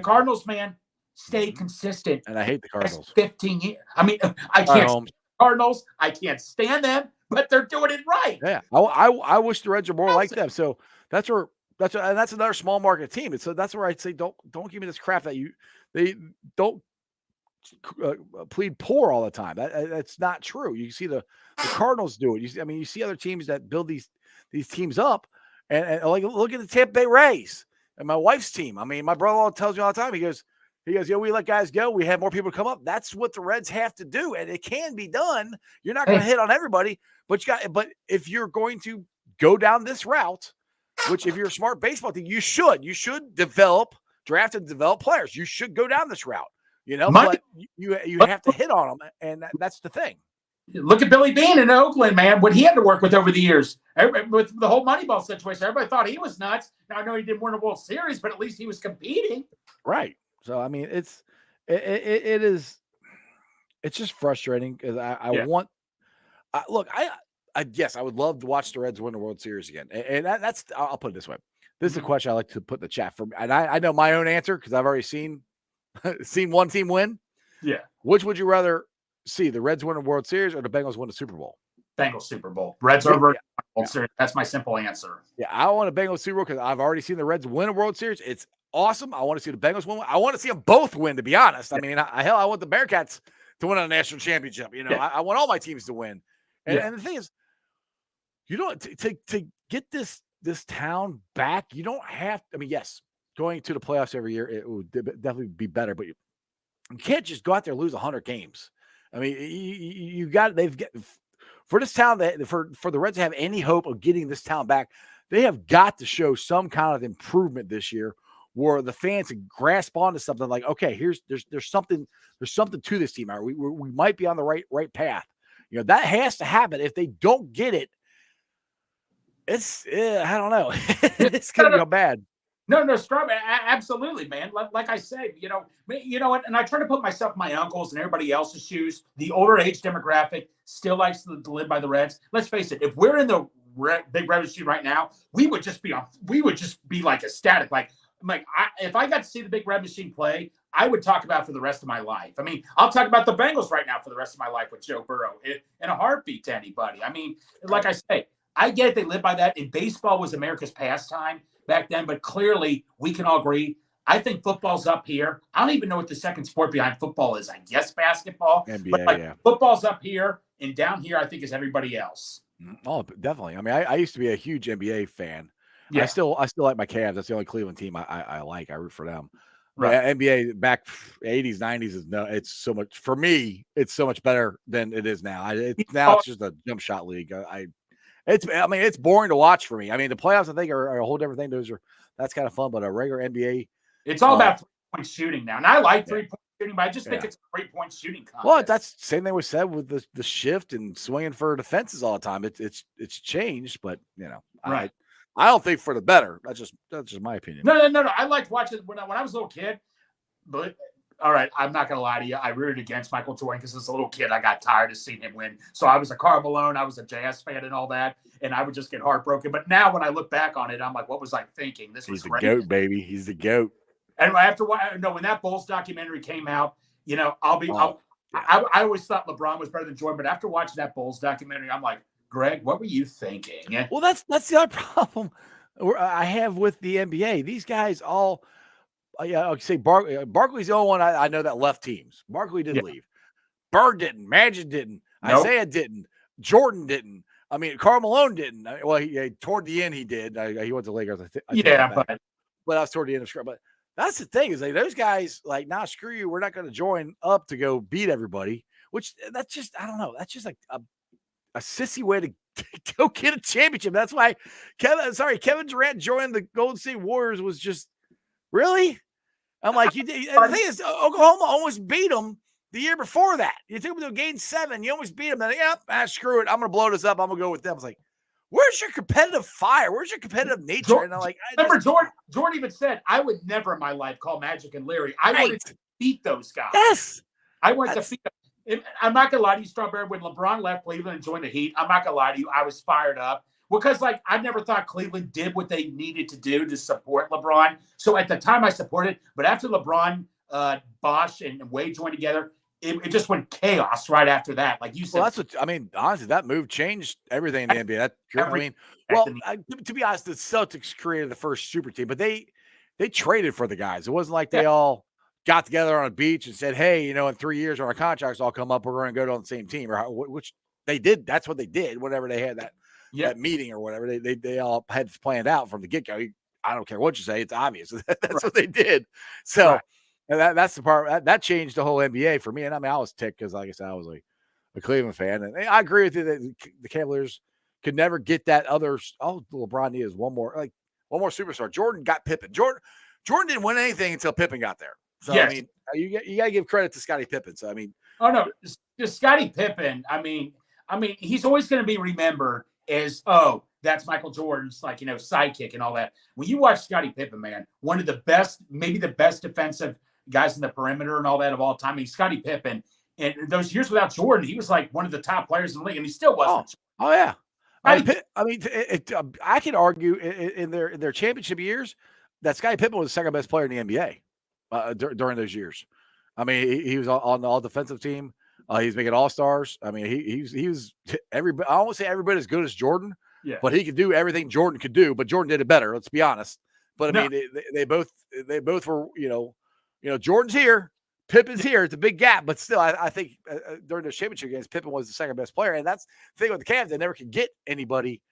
Cardinals, man, stay consistent. And I hate the Cardinals. 15 years. I mean, I can't stand the Cardinals. I can't stand them, but they're doing it right. Yeah, I wish the Reds are more like them. So that's another small market team. So that's where I'd say don't give me this crap that they don't plead poor all the time. That's not true. You see the Cardinals do it. You see other teams that build these teams up, and like look at the Tampa Bay Rays and my wife's team. I mean, my brother-in-law tells me all the time. He goes, we let guys go. We have more people come up. That's what the Reds have to do, and it can be done. You're not going to hit on everybody, but if you're going to go down this route, which if you're a smart baseball team, you should draft and develop players. You should go down this route. But you have to hit on them, and that's the thing. Look at Billy Beane in Oakland, man. What he had to work with over the years, with the whole Moneyball situation. Everybody thought he was nuts. Now I know he didn't win a World Series, but at least he was competing. Right. So I mean, it's just frustrating because I would love to watch the Reds win the World Series again, and that's I'll put it this way. This is a question I like to put in the chat for me, and I know my own answer because I've already seen one team win. Yeah. Which would you rather see, the Reds win a World Series or the Bengals win a Super Bowl? Bengals Super Bowl. Reds over World Series. That's my simple answer. Yeah, I want a Bengals Super Bowl because I've already seen the Reds win a World Series. It's awesome. I want to see the Bengals win. I want to see them both win, to be honest. I mean, I want the Bearcats to win a national championship. I want all my teams to win. And the thing is, you don't to get this town back, you don't have – I mean, yes, going to the playoffs every year, it would definitely be better, but you can't just go out there and lose 100 games. I mean, for this town, for the Reds to have any hope of getting this town back, they have got to show some kind of improvement this year where the fans can grasp onto something like, okay, there's something to this team. We might be on the right path. That has to happen. If they don't get it, it's I don't know. It's going to go bad. No, Strawberry, absolutely, man. Like I said, you know what? And I try to put myself in my uncles and everybody else's shoes. The older age demographic still likes to live by the Reds. Let's face it. If we're in the big Red shoe right now, we would just be like ecstatic. Like like, if I got to see the Big Red Machine play, I would talk about it for the rest of my life. I mean, I'll talk about the Bengals right now for the rest of my life with Joe Burrow in a heartbeat to anybody. I mean, like I say, I get it. They live by that. And baseball was America's pastime back then, but clearly we can all agree. I think football's up here. I don't even know what the second sport behind football is. I guess basketball. NBA, but like, yeah. football's up here, and down here I think is everybody else. Oh, definitely. I mean, I used to be a huge NBA fan. Yeah. I still like my Cavs. That's the only Cleveland team I like. I root for them. But Right. NBA back 80s, 90s is it's so much for me. It's so much better than it is now. It's just a jump shot league. It's boring to watch for me. I mean, the playoffs I think are a whole different thing. That's kind of fun, but a regular NBA, it's all about 3-point shooting now. And I like 3-point shooting, but I just think it's a 3-point shooting contest. Well, that's the same thing was said with the shift and swinging for defenses all the time. It's changed, but right. I don't think for the better. That's just my opinion. No. I liked watching when I was a little kid. But all right, I'm not gonna lie to you. I rooted against Michael Jordan because as a little kid, I got tired of seeing him win. So I was a Karl Malone, I was a Jazz fan and all that, and I would just get heartbroken. But now when I look back on it, I'm like, what was I thinking? He's the GOAT, baby. He's the GOAT. And when that Bulls documentary came out, I always thought LeBron was better than Jordan, but after watching that Bulls documentary, I'm like, Greg, what were you thinking? Well, that's the other problem I have with the NBA. These guys all, I'll say Barkley's the only one I know that left teams. Barkley did leave. Bird didn't. Magic didn't. Nope. Isaiah didn't. Jordan didn't. I mean, Karl Malone didn't. Well, toward the end he did. He went to Lakers. But I was toward the end of scrum. But that's the thing is like those guys like, nah, screw you. We're not going to join up to go beat everybody. Which that's just I don't know. That's just like a sissy way to go get a championship. That's why Kevin Durant joined the Golden State Warriors was just really. I'm like, you did. And the thing is, Oklahoma almost beat them the year before that. You took them to Game 7. You almost beat them. Then, screw it. I'm going to blow this up. I'm going to go with them. I was like, where's your competitive fire? Where's your competitive nature? And I'm like, Jordan even said, I would never in my life call Magic and Larry. I wanted to beat those guys. Yes. I wanted to beat them. I'm not gonna lie to you, Strawberry. When LeBron left Cleveland and joined the Heat, I'm not gonna lie to you, I was fired up because, like, I never thought Cleveland did what they needed to do to support LeBron. So at the time, I supported. But after LeBron, Bosh, and Wade joined together, it just went chaos right after that. Like you said, well, that's what I mean. Honestly, that move changed everything in the NBA. To be honest, the Celtics created the first super team, but they traded for the guys. It wasn't like they all got together on a beach and said, hey, in 3 years when our contracts all come up, we're going to go on the same team, which they did. That's what they did. Whenever they had that meeting or whatever, they all had planned out from the get-go. I don't care what you say. It's obvious. That's what they did. So and that's the part that changed the whole NBA for me. And I mean, I was ticked because, like I said, I was a Cleveland fan. And I agree with you that the Cavaliers could never get that other. Oh, LeBron needs one more superstar. Jordan got Pippen. Jordan didn't win anything until Pippen got there. So, I mean, you got to give credit to Scottie Pippen. So, I mean. Oh, no. Just Scottie Pippen, I mean, he's always going to be remembered as, that's Michael Jordan's, sidekick and all that. When you watch Scottie Pippen, man, one of the best, maybe the best defensive guys in the perimeter and all that of all time. I mean, Scottie Pippen. And those years without Jordan, he was like one of the top players in the league, and he still wasn't. Oh yeah. I could argue in their championship years that Scottie Pippen was the second best player in the NBA during those years. I mean, he was on the all defensive team. He's making all-stars. I mean, he was everybody. I won't say every bit as good as Jordan, but he could do everything Jordan could do. But Jordan did it better. Let's be honest. But I mean, they both were. Jordan's here, Pippen's here. It's a big gap, but still, I think during the championship games, Pippen was the second best player, and that's the thing with the Cavs. They never could get anybody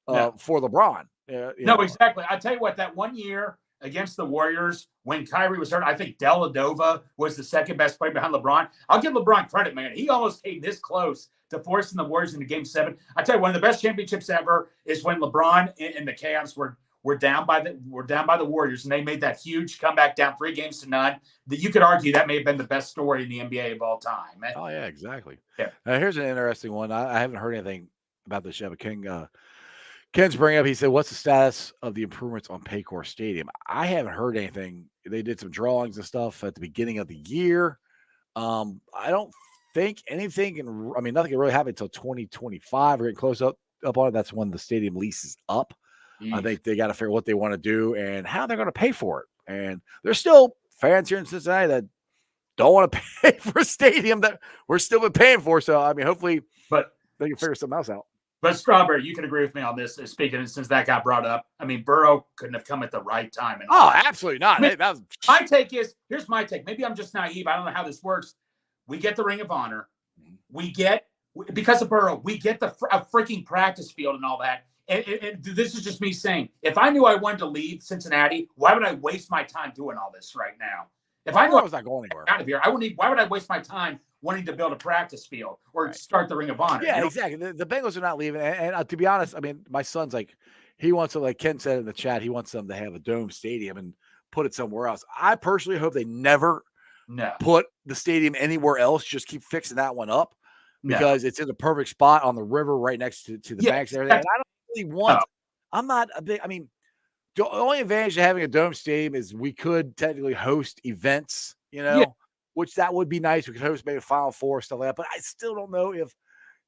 for LeBron. Exactly. I tell you what, that one year against the Warriors when Kyrie was hurt, I think Dellavedova was the second best player behind LeBron. I'll give LeBron credit, man. He almost came this close to forcing the Warriors into Game 7. I tell you, one of the best championships ever is when LeBron and the Cavs were down by the Warriors, and they made that huge comeback down 3-0. That you could argue that may have been the best story in the NBA of all time. Man. Oh yeah, exactly. Yeah. Here's an interesting one. I haven't heard anything about this yet, but Ken's bringing up, he said, what's the status of the improvements on Paycor Stadium? I haven't heard anything. They did some drawings and stuff at the beginning of the year. I don't think anything nothing can really happen until 2025. We're getting close up on it. That's when the stadium lease is up. I think they got to figure out what they want to do and how they're going to pay for it. And there's still fans here in Cincinnati that don't want to pay for a stadium that we're still been paying for. So, I mean, hopefully they can figure something else out. But Strawberry, you can agree with me on this. Speaking since that got brought up, I mean, Burrow couldn't have come at the right time. And Absolutely not. I mean, my take is here's my take. Maybe I'm just naive. I don't know how this works. We get the Ring of Honor. We get because of Burrow. We get a freaking practice field and all that. And this is just me saying, if I knew I wanted to leave Cincinnati, why would I waste my time doing all this right now? If I knew I was not going anywhere out of here, why would I waste my time wanting to build a practice field or start the Ring of Honor? Yeah, exactly. The Bengals are not leaving. And to be honest, I mean, my son's like, he wants to, like Ken said in the chat, he wants them to have a dome stadium and put it somewhere else. I personally hope they never put the stadium anywhere else. Just keep fixing that one up because it's in the perfect spot on the river right next to the banks and everything. And I don't really want, I'm not a big, I mean, the only advantage of having a dome stadium is we could technically host events, which that would be nice. We could host maybe a Final Four, stuff like that. But I still don't know if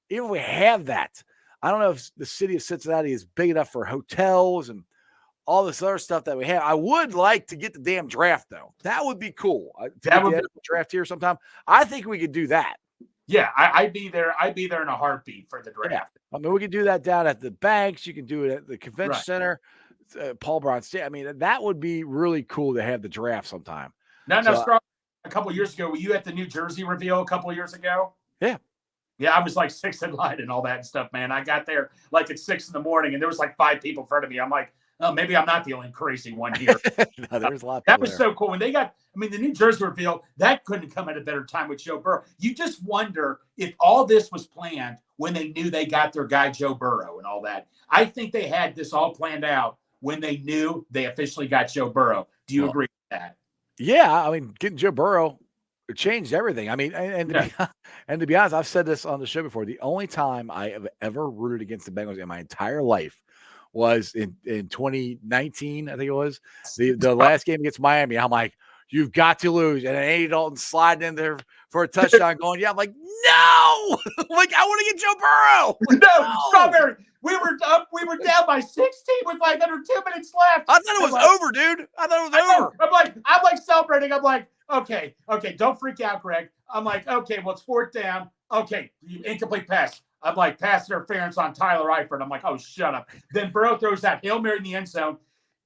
even if we have that, I don't know if the city of Cincinnati is big enough for hotels and all this other stuff that we have. I would like to get the damn draft, though. That would be cool. That would be a draft here sometime. I think we could do that. Yeah, I'd be there. I'd be there in a heartbeat for the draft. Yeah. I mean, we could do that down at the banks. You can do it at the convention center. Paul Brown State. I mean, that would be really cool to have the draft sometime. A couple of years ago, were you at the New Jersey reveal a couple of years ago? Yeah. Yeah, I was like 6 in line and all that stuff, man. I got there like at 6 in the morning, and there was like 5 people in front of me. I'm like, oh, maybe I'm not the only crazy one here. No, there's a lot of that was there. So cool. When they got, I mean, the New Jersey reveal, that couldn't come at a better time with Joe Burrow. You just wonder if all this was planned when they knew they got their guy Joe Burrow and all that. I think they had this all planned out when they knew they officially got Joe Burrow. Do you agree with that? Yeah, I mean, getting Joe Burrow changed everything. I mean, and to be honest, I've said this on the show before. The only time I have ever rooted against the Bengals in my entire life was in 2019, I think it was, the last game against Miami. I'm like, you've got to lose. And then Andy Dalton sliding in there for a touchdown going, I'm like, no! Like, I want to get Joe Burrow. No, Strawberry. We were down by 16 with like under 2 minutes left. I thought it was over, dude. I thought it was over. I'm like celebrating. I'm like, okay, don't freak out, Greg. I'm like, okay, well, it's 4th down. Okay, incomplete pass. I'm like, pass interference on Tyler Eifert. I'm like, oh, shut up. Then Burrow throws that Hail Mary in the end zone.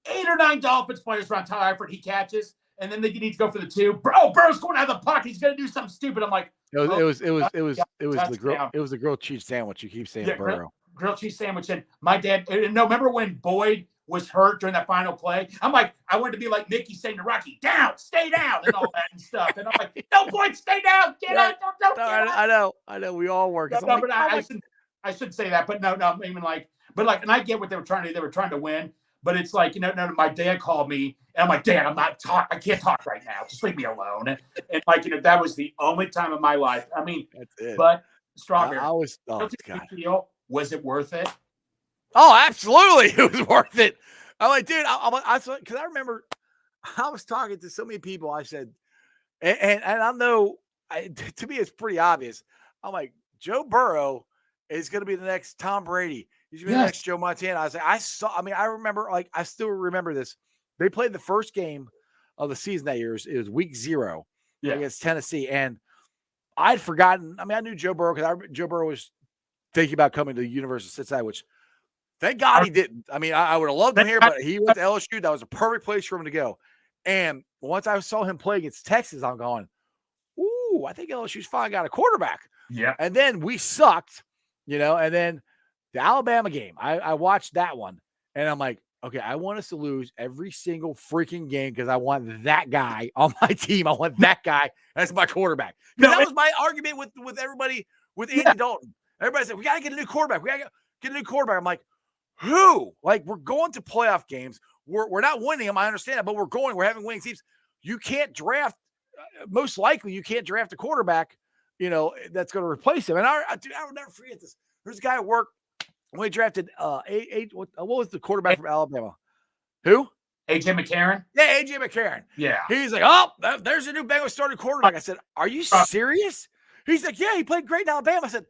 8 or 9 Dolphins players around Tyler Eifert. He catches, and then they need to go for the 2. Burrow's going out of the pocket. He's gonna do something stupid. I'm like, it was the grilled cheese sandwich. You keep saying Burrow. Grilled cheese sandwich. And my dad, remember when Boyd was hurt during that final play? I'm like, I wanted to be like Mickey saying to Rocky, down, stay down, and all that and stuff. And I'm like, no, Boyd, stay down, get out, don't get out. I know, we all work. I shouldn't say that, but no, even like, and I get what they were trying to do. They were trying to win, but it's like, my dad called me, and I'm like, Dad, I can't talk right now. Just leave me alone. And like, that was the only time in my life. I mean, that's it. But Strawberry, was it worth it? Oh, absolutely. It was worth it. I'm like, dude, because I remember I was talking to so many people. I said, and I know, to me, it's pretty obvious. I'm like, Joe Burrow is going to be the next Tom Brady. He's going to be the next Joe Montana. I was like, I remember, like, I still remember this. They played the first game of the season that year. It was week 0 against Tennessee. And I'd forgotten. I mean, I knew Joe Burrow because Joe Burrow was thinking about coming to the University of Cincinnati, which thank God he didn't. I mean, I would have loved him here, but he went to LSU. That was a perfect place for him to go. And once I saw him play against Texas, I'm going, ooh, I think LSU's finally got a quarterback. Yeah. And then we sucked, and then the Alabama game, I watched that one, and I'm like, okay, I want us to lose every single freaking game because I want that guy on my team. I want that guy as my quarterback. Because that was my argument with everybody, with Andy Dalton. Everybody said, we got to get a new quarterback. We got to get a new quarterback. I'm like, who? Like, we're going to playoff games. We're not winning them. I understand it, but we're having winning teams. You can't draft, most likely you can't draft a quarterback, that's going to replace him. And I will never forget this. There's a guy at work when we drafted what was the quarterback from Alabama? Who? A.J. McCarron? Yeah, A.J. McCarron. Yeah. He's like, oh, there's a new Bengals starting quarterback. I said, are you serious? He's like, yeah, he played great in Alabama. I said,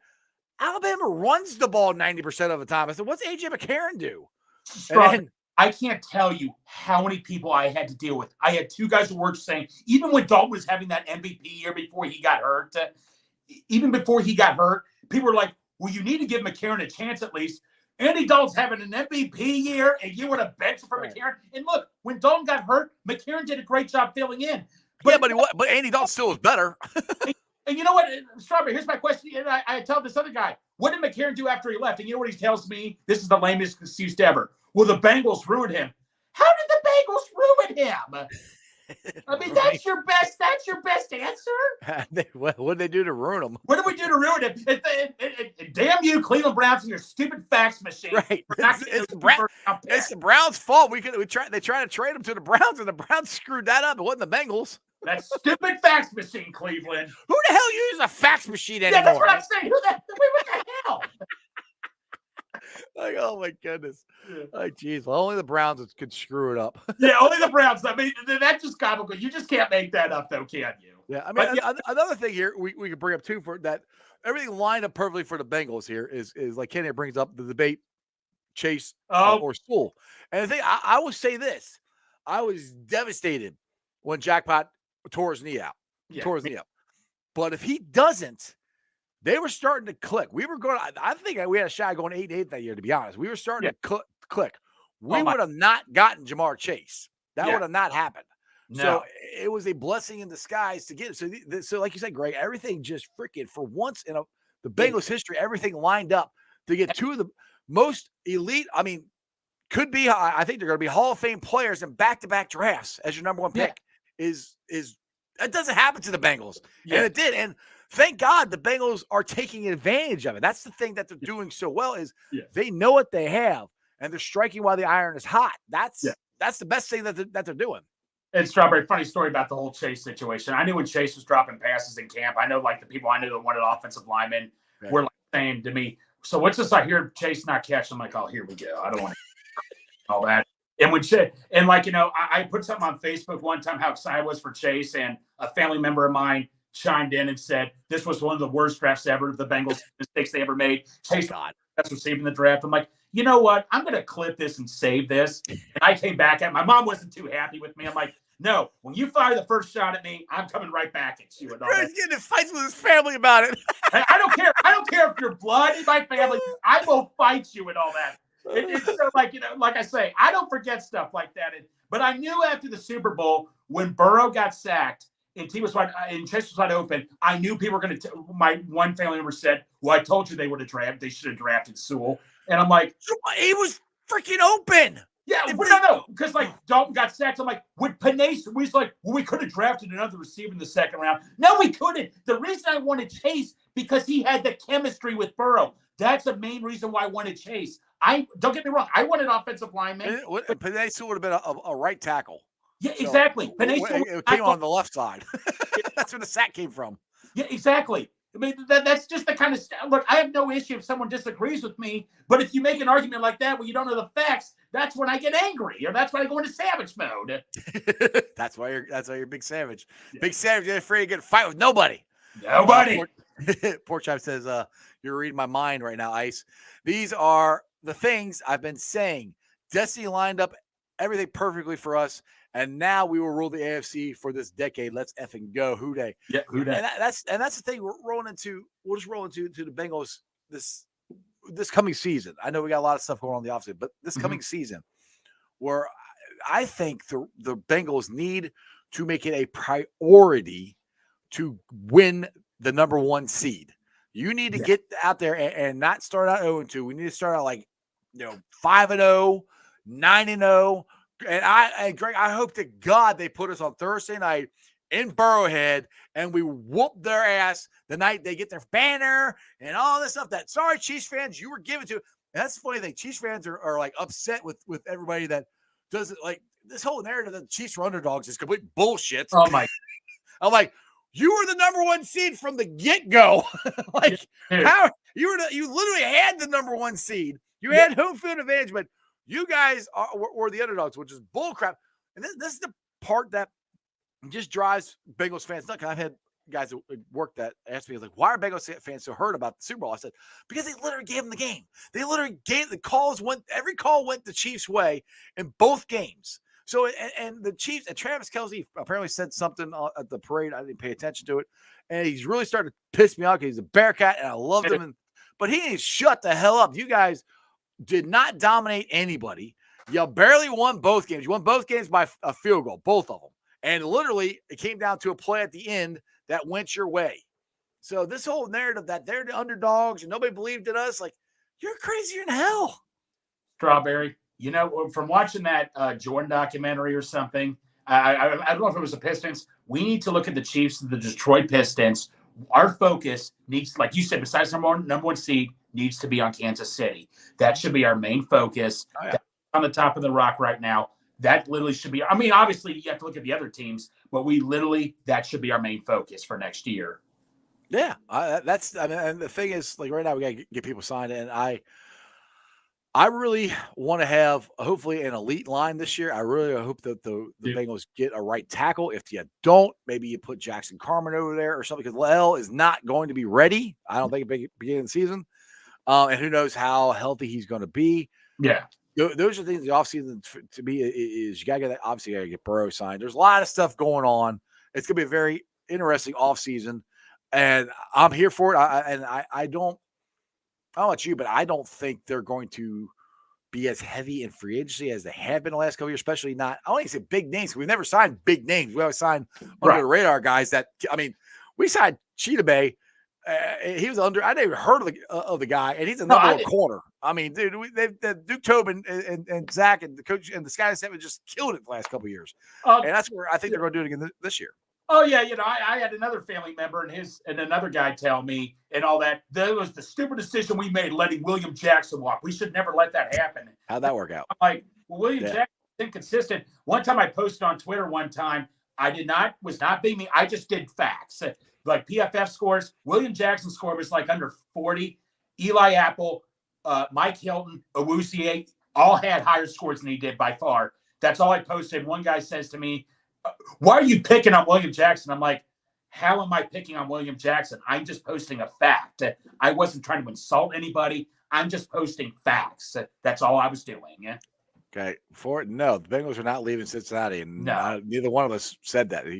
Alabama runs the ball 90% of the time. I said, what's A.J. McCarron do? And I can't tell you how many people I had to deal with. I had two guys at work saying, even when Dalton was having that MVP year before he got hurt, people were like, well, you need to give McCarron a chance at least. Andy Dalton's having an MVP year, and you want to bench for McCarron. And look, when Dalton got hurt, McCarron did a great job filling in. But Andy Dalton still was better. And you know what, Strawberry, here's my question. And I tell this other guy, what did McCarron do after he left? And you know what he tells me? This is the lamest excuse ever. Well, the Bengals ruined him. How did the Bengals ruin him? I mean, that's your best answer? What did they do to ruin him? What did we do to ruin him? Damn you, Cleveland Browns, and your stupid fax machine. Right. It's the Browns' fault. They tried to trade him to the Browns, and the Browns screwed that up. It wasn't the Bengals. That stupid fax machine, Cleveland. Who the hell uses a fax machine anymore? Yeah, that's what I'm saying. What the hell? Like, oh my goodness. Yeah. Like, geez. Well, only the Browns could screw it up. Yeah, only the Browns. I mean, that's just comical. You just can't make that up, though, can you? Yeah, I mean, another thing here we could bring up too, for that everything lined up perfectly for the Bengals here is like Kenny brings up the debate, Chase or Sewell. And the thing, I will say this: I was devastated when Jackpot tore his knee out. But if he doesn't, they were starting to click. We were going. I think we had a shot going 8-8 that year. To be honest, we were starting to click. We would have not gotten Jamar Chase. That would have not happened. No. So it was a blessing in disguise to get it. So like you said, Greg, everything just freaking for once in the Bengals history, everything lined up to get two of the most elite. I mean, could be. I think they're going to be Hall of Fame players in back-to-back drafts as your number one pick. Is that doesn't happen to the Bengals, and it did. And thank God the Bengals are taking advantage of it. That's the thing that they're doing so well is they know what they have, and they're striking while the iron is hot. That's the best thing that they're doing. And Strawberry, funny story about the whole Chase situation. I knew when Chase was dropping passes in camp, I know like the people I knew that wanted offensive linemen were like saying to me, so what's this I hear Chase not catch? I'm like, oh, here we go. I don't want to all that. And when Chase, and like, you know, I put something on Facebook one time how excited I was for Chase, and a family member of mine chimed in and said, this was one of the worst drafts ever, the Bengals mistakes they ever made. Chase, that's receiving the draft. I'm like, you know what? I'm going to clip this and save this. And I came back at my mom wasn't too happy with me. I'm like, no, when you fire the first shot at me, I'm coming right back at you. He's getting in fights with his family about it. I don't care. I don't care if you're blood in my family. I will fight you and all that. It's so like, you know, like I say, I don't forget stuff like that. But I knew after the Super Bowl when Burrow got sacked and Chase was wide open, I knew people were going to. My one family member said, "Well, I told you they would have drafted. They should have drafted Sewell." And I'm like, he was freaking open. Yeah, no, because like Dalton got sacked. I'm like, would Panay? We like, well, we could have drafted another receiver in the second round. No, we couldn't. The reason I wanted Chase because he had the chemistry with Burrow. That's the main reason why I wanted Chase. Don't get me wrong. I wanted offensive lineman. Panay would have been a right tackle. Yeah, exactly. It came on the left side. That's where the sack came from. Yeah, exactly. I mean, that's just the kind of look. I have no issue if someone disagrees with me, but if you make an argument like that where you don't know the facts, that's when I get angry, or that's when I go into savage mode. That's why you're Big Savage. Yeah. Big Savage, you're afraid to get a fight with nobody. Nobody. Poor Chap says, "You're reading my mind right now, Ice. These are the things I've been saying. Destiny lined up everything perfectly for us." And now we will rule the AFC for this decade. Let's effing go. Who dey? Yeah, who dey? And that's the thing. We'll just roll into the Bengals this coming season. I know we got a lot of stuff going on in the offseason, but this coming season, where I think the Bengals need to make it a priority to win the number one seed. You need to get out there and not start out 0-2. We need to start out like 5-0, 9-0. And Greg, I hope to God they put us on Thursday night in Burrowhead and we whoop their ass the night they get their banner and all this stuff. That sorry, Chiefs fans, you were given to. And that's the funny thing. Chiefs fans are like upset with everybody that doesn't like this whole narrative that the Chiefs are underdogs is complete bullshit. Oh my! I'm like, you were the number one seed from the get-go. How you literally had the number one seed. You had home field advantage, but you guys were the underdogs, which is bullcrap. And this is the part that just drives Bengals fans nuts. I've had guys that worked that asked me, like, why are Bengals fans so hurt about the Super Bowl? I said, because they literally gave them the game. They literally gave the calls every call went the Chiefs' way in both games. So, and the Chiefs, and Travis Kelce apparently said something at the parade. I didn't pay attention to it. And he's really starting to piss me off because he's a Bearcat and I loved him. But he needs to shut the hell up. You guys did not dominate anybody. You barely won both games. You won both games by a field goal, both of them. And literally, it came down to a play at the end that went your way. So this whole narrative that they're the underdogs and nobody believed in us, like, you're crazier than hell. Strawberry, from watching that Jordan documentary or something, I don't know if it was the Pistons. We need to look at the Chiefs and the Detroit Pistons. Our focus needs, like you said, besides number one seed, needs to be on Kansas City. That should be our main focus. Oh, yeah. That's on the top of the rock right now. That literally should be. I mean, obviously, you have to look at the other teams, but that should be our main focus for next year. Yeah, and the thing is, like right now, we got to get people signed, and I really want to have hopefully an elite line this year. I really hope that the Bengals get a right tackle. If you don't, maybe you put Jackson Carman over there or something, because Lyle is not going to be ready. I don't think at the beginning of the season, and who knows how healthy he's going to be. Yeah. Those are things the offseason to me is you got to get obviously you got to get Burrow signed. There's a lot of stuff going on. It's going to be a very interesting offseason, and I'm here for it. I don't know about you, but I don't think they're going to be as heavy in free agency as they have been the last couple of years, especially not. I only say big names. We've never signed big names. We always signed under the radar guys. We signed Cheetah Bay. He was under. I never heard of the guy, and he's a number one corner. I mean, dude, Duke Tobin and Zach and the coach and the Sky Seven just killed it the last couple of years, and that's where I think they're going to do it again this year. Oh yeah, I had another family member and another guy tell me and all that was the stupid decision we made letting William Jackson walk. We should never let that happen. How'd that work out? I'm like, well, William Jackson is inconsistent. One time I posted on Twitter one time, was not being me. I just did facts. Like PFF scores, William Jackson's score was like under 40. Eli Apple, Mike Hilton, Awuzie, all had higher scores than he did by far. That's all I posted. One guy says to me, why are you picking on William Jackson? I'm like, how am I picking on William Jackson? I'm just posting a fact. I wasn't trying to insult anybody. I'm just posting facts. That's all I was doing. Yeah. Okay. No, the Bengals are not leaving Cincinnati, and neither one of us said that. No.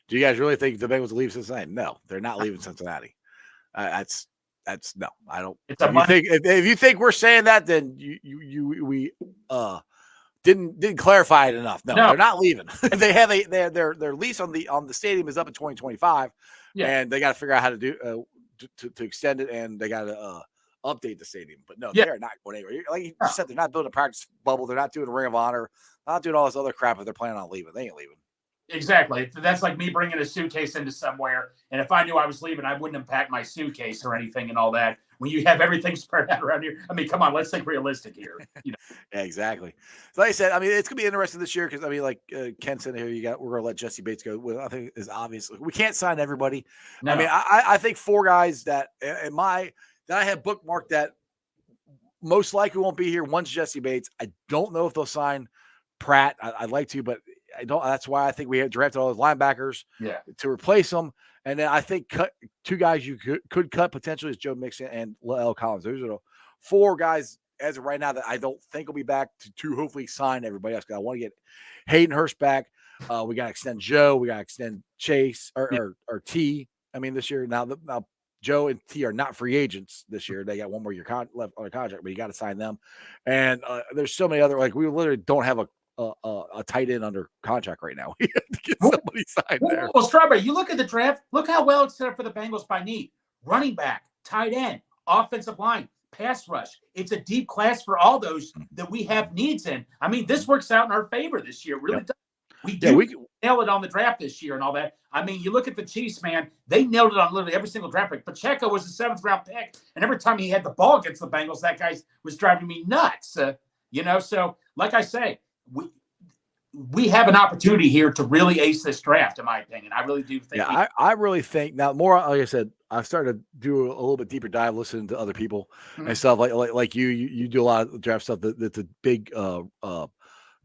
Do you guys really think the Bengals will leave Cincinnati? No, they're not leaving Cincinnati. That's no. I don't. If you think we're saying that, then we didn't clarify it enough. No, they're not leaving. They have their lease on the stadium is up in 2025, and they got to figure out how to do to extend it, and they got to update the stadium. But no, they are not going anywhere. Like you said, they're not building a practice bubble. They're not doing a Ring of Honor. Not doing all this other crap. If they're planning on leaving, they ain't leaving. Exactly. That's like me bringing a suitcase into somewhere, and if I knew I was leaving, I wouldn't unpack my suitcase or anything and all that. When you have everything spread out around here, I mean, come on, let's think realistic here. Yeah, exactly. So like I said, I mean, it's gonna be interesting this year because I mean, like Ken said here, we're gonna let Jesse Bates go. Well, I think is obvious. We can't sign everybody. No. I mean, I think 4 guys that I have bookmarked that most likely won't be here. One's Jesse Bates. I don't know if they'll sign Pratt. I'd like to, but I don't. That's why I think we have drafted all those linebackers to replace them. And then I think 2 guys you could cut potentially is Joe Mixon and La'el Collins. Those are the 4 guys as of right now that I don't think will be back to hopefully sign everybody else. Because I want to get Hayden Hurst back. We got to extend Joe. We got to extend Chase or T. I mean, this year now Joe and T are not free agents this year. They got 1 more year left on a contract, but you got to sign them. And there's so many other we literally don't have a tight end under contract right now. We have to get somebody signed there. Well, Strawberry, you look at the draft. Look how well it's set up for the Bengals by need. Running back, tight end, offensive line, pass rush. It's a deep class for all those that we have needs in. I mean, this works out in our favor this year. Really does. We nail it on the draft this year and all that. I mean, you look at the Chiefs, man. They nailed it on literally every single draft pick. Pacheco was a 7th round pick, and every time he had the ball against the Bengals, that guy was driving me nuts. So like I say, we have an opportunity here to really ace this draft, in my opinion. I really do think. Yeah, I really think now more. Like I said, I've started to do a little bit deeper dive, listening to other people and stuff like you do a lot of draft stuff. That's a big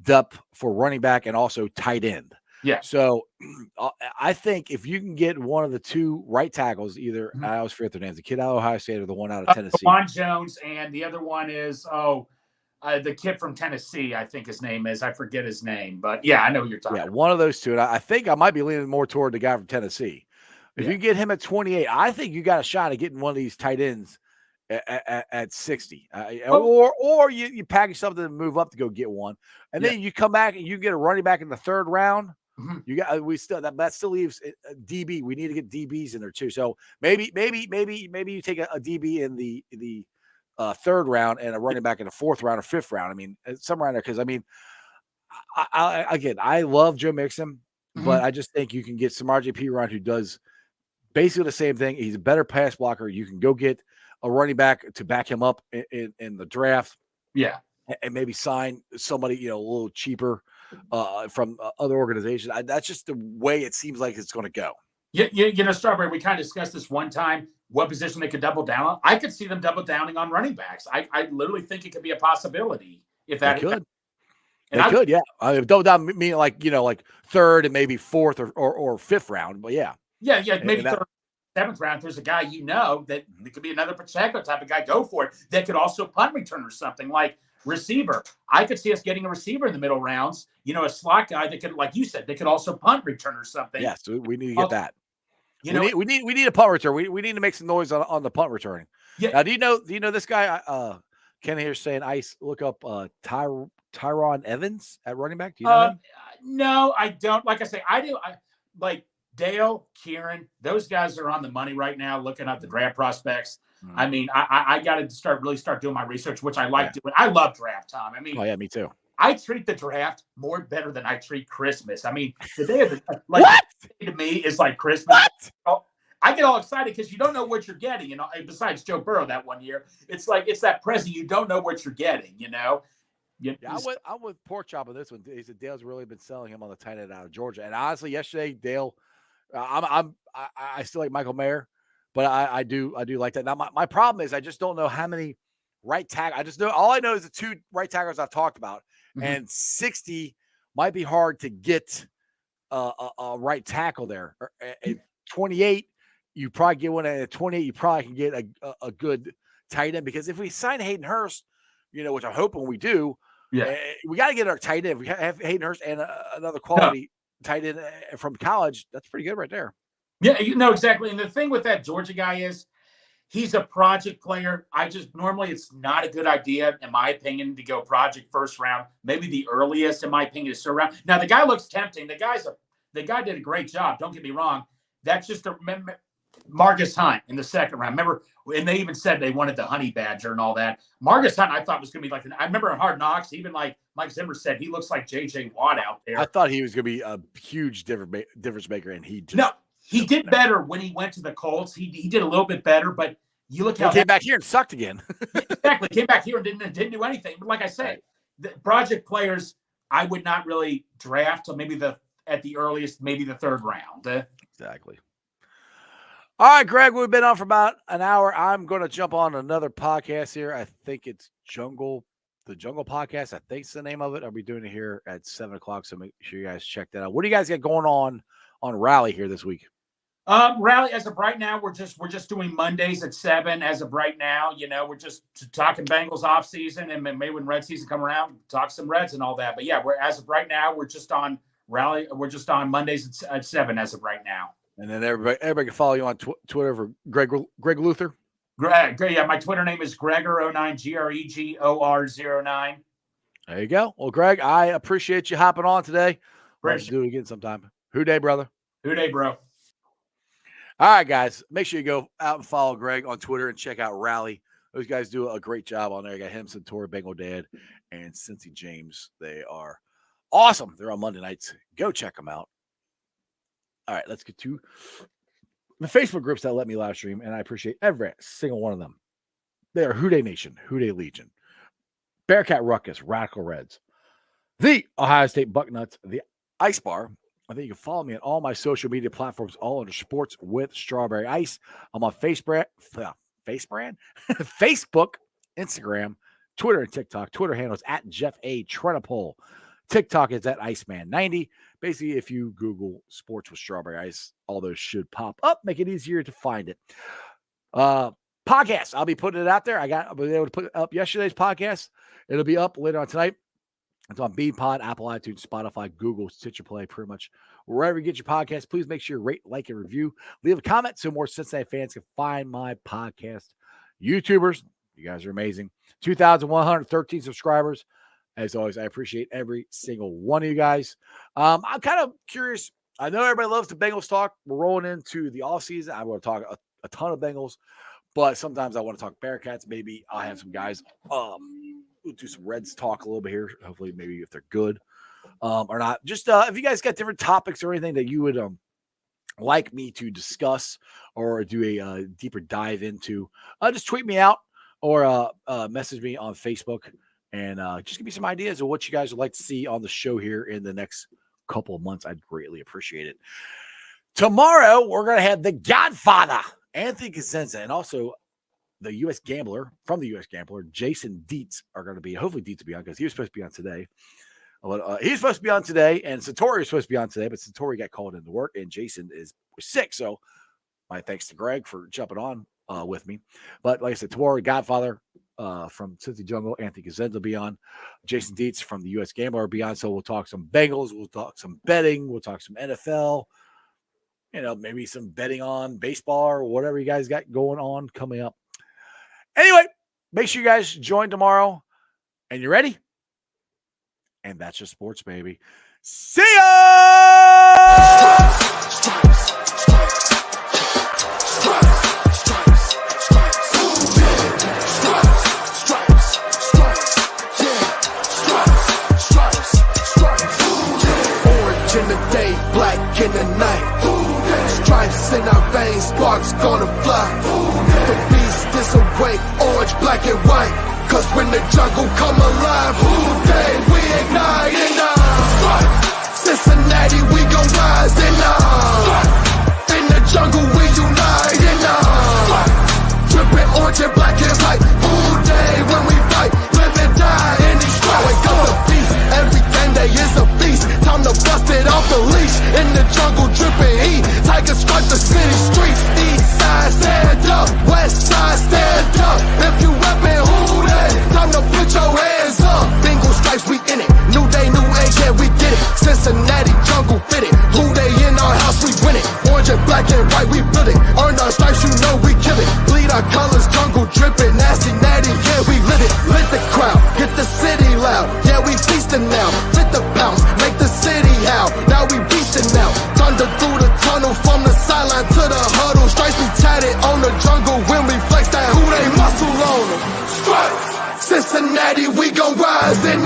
depth for running back and also tight end. Yeah. So I think if you can get one of the two right tackles, either Mhm. I always forget their names, the kid out of Ohio State or the one out of Tennessee. Juwan Jones, and the other one is the kid from Tennessee. I think his name is. I forget his name, but yeah, I know who you're talking Yeah, about. one of those two. And I think I might be leaning more toward the guy from Tennessee. If Yeah. you get him at 28, I think you got a shot at getting one of these tight ends at 60. Or you package something to move up to go get one. And Yeah. then you come back and you get a running back in the third round. Mhm. You got that still leaves DB. We need to get DBs in there too. So maybe you take a DB in the third round and a running back in the fourth round or fifth round. I mean, somewhere around there. Because I mean, I love Joe Mixon, but Mhm. I just think you can get some RJP Run who does basically the same thing. He's a better pass blocker. You can go get a running back to back him up in the draft. Yeah. And maybe sign somebody, a little cheaper from other organizations. That's just the way it seems like it's going to go. Strawberry, we kind of discussed this one time, what position they could double down on. I could see them double downing on running backs. I literally think it could be a possibility if They that. could. And They could, yeah. Double down meaning like third and maybe fourth or fifth round, but yeah. Yeah, maybe that, third, seventh round. If there's a guy that it could be another Pacheco type of guy, go for it. That could also punt return or something like receiver. I could see us getting a receiver in the middle rounds. A slot guy that could, like you said, they could also punt return or something. Yes, we need to get that. We need a punt return. We need to make some noise on the punt returning. Yeah. Now, do you know this guy? Ken here saying ice. Look up Tyron Evans at running back. Do you know him? No, I don't. Like I say, I do. I like Dale, Kieran. Those guys are on the money right now, looking up the draft prospects. Mm-hmm. I mean, I got to start doing my research, which I like doing. I love draft time. I mean, oh yeah, me too. I treat the draft more better than I treat Christmas. I mean, the day of the what to me is like Christmas. What? Oh, I get all excited because you don't know what you're getting. Besides Joe Burrow that one year, it's like it's that present you don't know what you're getting. Yeah, I'm with Pork Chop on this one. He said Dale's really been selling him on the tight end out of Georgia. And honestly, yesterday Dale, I still like Michael Mayer, but I do like that. Now my problem is I just don't know how many right tackle. I just know all I know is the two right tackles I've talked about, and 60 might be hard to get a right tackle there. At 28, you probably get one. At 28, you probably can get a good tight end because if we sign Hayden Hurst, which I'm hoping we do, we got to get our tight end. We have Hayden Hurst and another quality tight end from college. That's pretty good right there. Yeah, exactly. And the thing with that Georgia guy is he's a project player. Normally it's not a good idea, in my opinion, to go project first round. Maybe the earliest, in my opinion, is third round. Now the guy looks tempting. The guy did a great job. Don't get me wrong. That's just Marcus Hunt in the second round. Remember, and they even said they wanted the honey badger and all that. Marcus Hunt, I thought was going to be like, I remember in Hard Knocks, even like Mike Zimmer said, he looks like J.J. Watt out there. I thought he was going to be a huge difference maker, and he just. No, he did better when he went to the Colts. He did a little bit better, but you look how he came back here and sucked again. Exactly. Came back here and didn't do anything. But like I said, the project players, I would not really draft till maybe at the earliest, maybe the third round. Exactly. All right, Greg, we've been on for about an hour. I'm going to jump on another podcast here. I think it's the Jungle Podcast. I think it's the name of it. I'll be doing it here at 7 o'clock, so make sure you guys check that out. What do you guys got going on Rally here this week? Rally, as of right now, we're just doing Mondays at 7. As of right now, we're just talking Bengals off season, and maybe when Red season come around, talk some Reds and all that. But yeah, as of right now, we're just on Rally. We're just on Mondays at 7 as of right now. And then everybody can follow you on Twitter for Greg Luther. Greg, yeah, my Twitter name is Gregor09, GREGOR09. There you go. Well, Greg, I appreciate you hopping on today. Let's do it again sometime. Who day, brother? Who day, bro? All right, guys. Make sure you go out and follow Greg on Twitter and check out Rally. Those guys do a great job on there. You got him, Centauri, Bengal Dad, and Cincy James. They are awesome. They're on Monday nights. Go check them out. All right, let's get to the Facebook groups that let me live stream, and I appreciate every single one of them. They are Who Day Nation, Who Day Legion, Bearcat Ruckus, Radical Reds, the Ohio State Bucknuts, the Ice Bar. I think you can follow me on all my social media platforms, all under Sports with Strawberry Ice. I'm on Facebook, Instagram, Twitter, and TikTok. Twitter handles at Jeff A. Trenopole. TikTok is at Iceman90. Basically, if you Google sports with strawberry ice, all those should pop up, make it easier to find it. Podcast, I'll be putting it out there. I was able to put up yesterday's podcast. It'll be up later on tonight. It's on BeanPod, Apple iTunes, Spotify, Google, Stitcher Play, pretty much wherever you get your podcast. Please make sure you rate, like, and review. Leave a comment so more Cincinnati fans can find my podcast. YouTubers, you guys are amazing. 2,113 subscribers. As always, I appreciate every single one of you guys. I'm kind of curious. I know everybody loves the Bengals talk. We're rolling into the offseason. I want to talk a ton of Bengals, but sometimes I want to talk Bearcats. Maybe I'll have some guys we'll do some Reds talk a little bit here. Hopefully, maybe if they're good or not. Just if you guys got different topics or anything that you would like me to discuss or do a deeper dive into, just tweet me out or message me on Facebook and just give me some ideas of what you guys would like to see on the show here in the next couple of months. I'd greatly appreciate it. Tomorrow, we're going to have the Godfather, Anthony Cosenza, and also the U.S. Gambler, from the U.S. Gambler, Jason Dietz are going to be, hopefully Dietz will be on because he was supposed to be on today. He's supposed to be on today, and Satori is supposed to be on today, but Satori got called into work, and Jason was sick. So my thanks to Greg for jumping on with me. But like I said, tomorrow, Godfather from Cincy Jungle, Anthony Cosenza will be on. Jason Dietz from the U.S. Gambler will be on. So we'll talk some Bengals, we'll talk some betting, we'll talk some NFL, maybe some betting on baseball or whatever you guys got going on coming up. Anyway, make sure you guys join tomorrow. And you ready? And that's just sports, baby. See ya! Orange in the day, black in the night. Stripes in our veins, sparks gonna fly. The beast is awake, orange, black and white. Cause when the jungle come alive, day we ignite and Cincinnati, we gon' rise and in the jungle we unite and dripping orange and black and white. Day when we fight, live and die in these stripes. Wake up the beast, every game day is a feast. Time to bust it off the leash. In the jungle dripping heat, Tiger stripe the city streets. East side stand up, west side stand up. If you reppin' who they, time to put your hands up. Bengals stripes, we in it. New day, new age, yeah, we get it. Cincinnati jungle fitted. Who they in our house, we win it. Orange and black and white, we build it. Earn our stripes, you know we kill it. Bleed our colors, jungle dripping. Nasty, natty, yeah, we lit it. Lit the crowd, get the city loud. Yeah, we feasting now. Fit the pounds, make the city howl. Now we beastin' now. Thunder through the tunnel, from the sideline to the huddle. Stripes be tatted on the jungle when we flex that who they muscle on them. Stripes, Cincinnati, we gon' rise and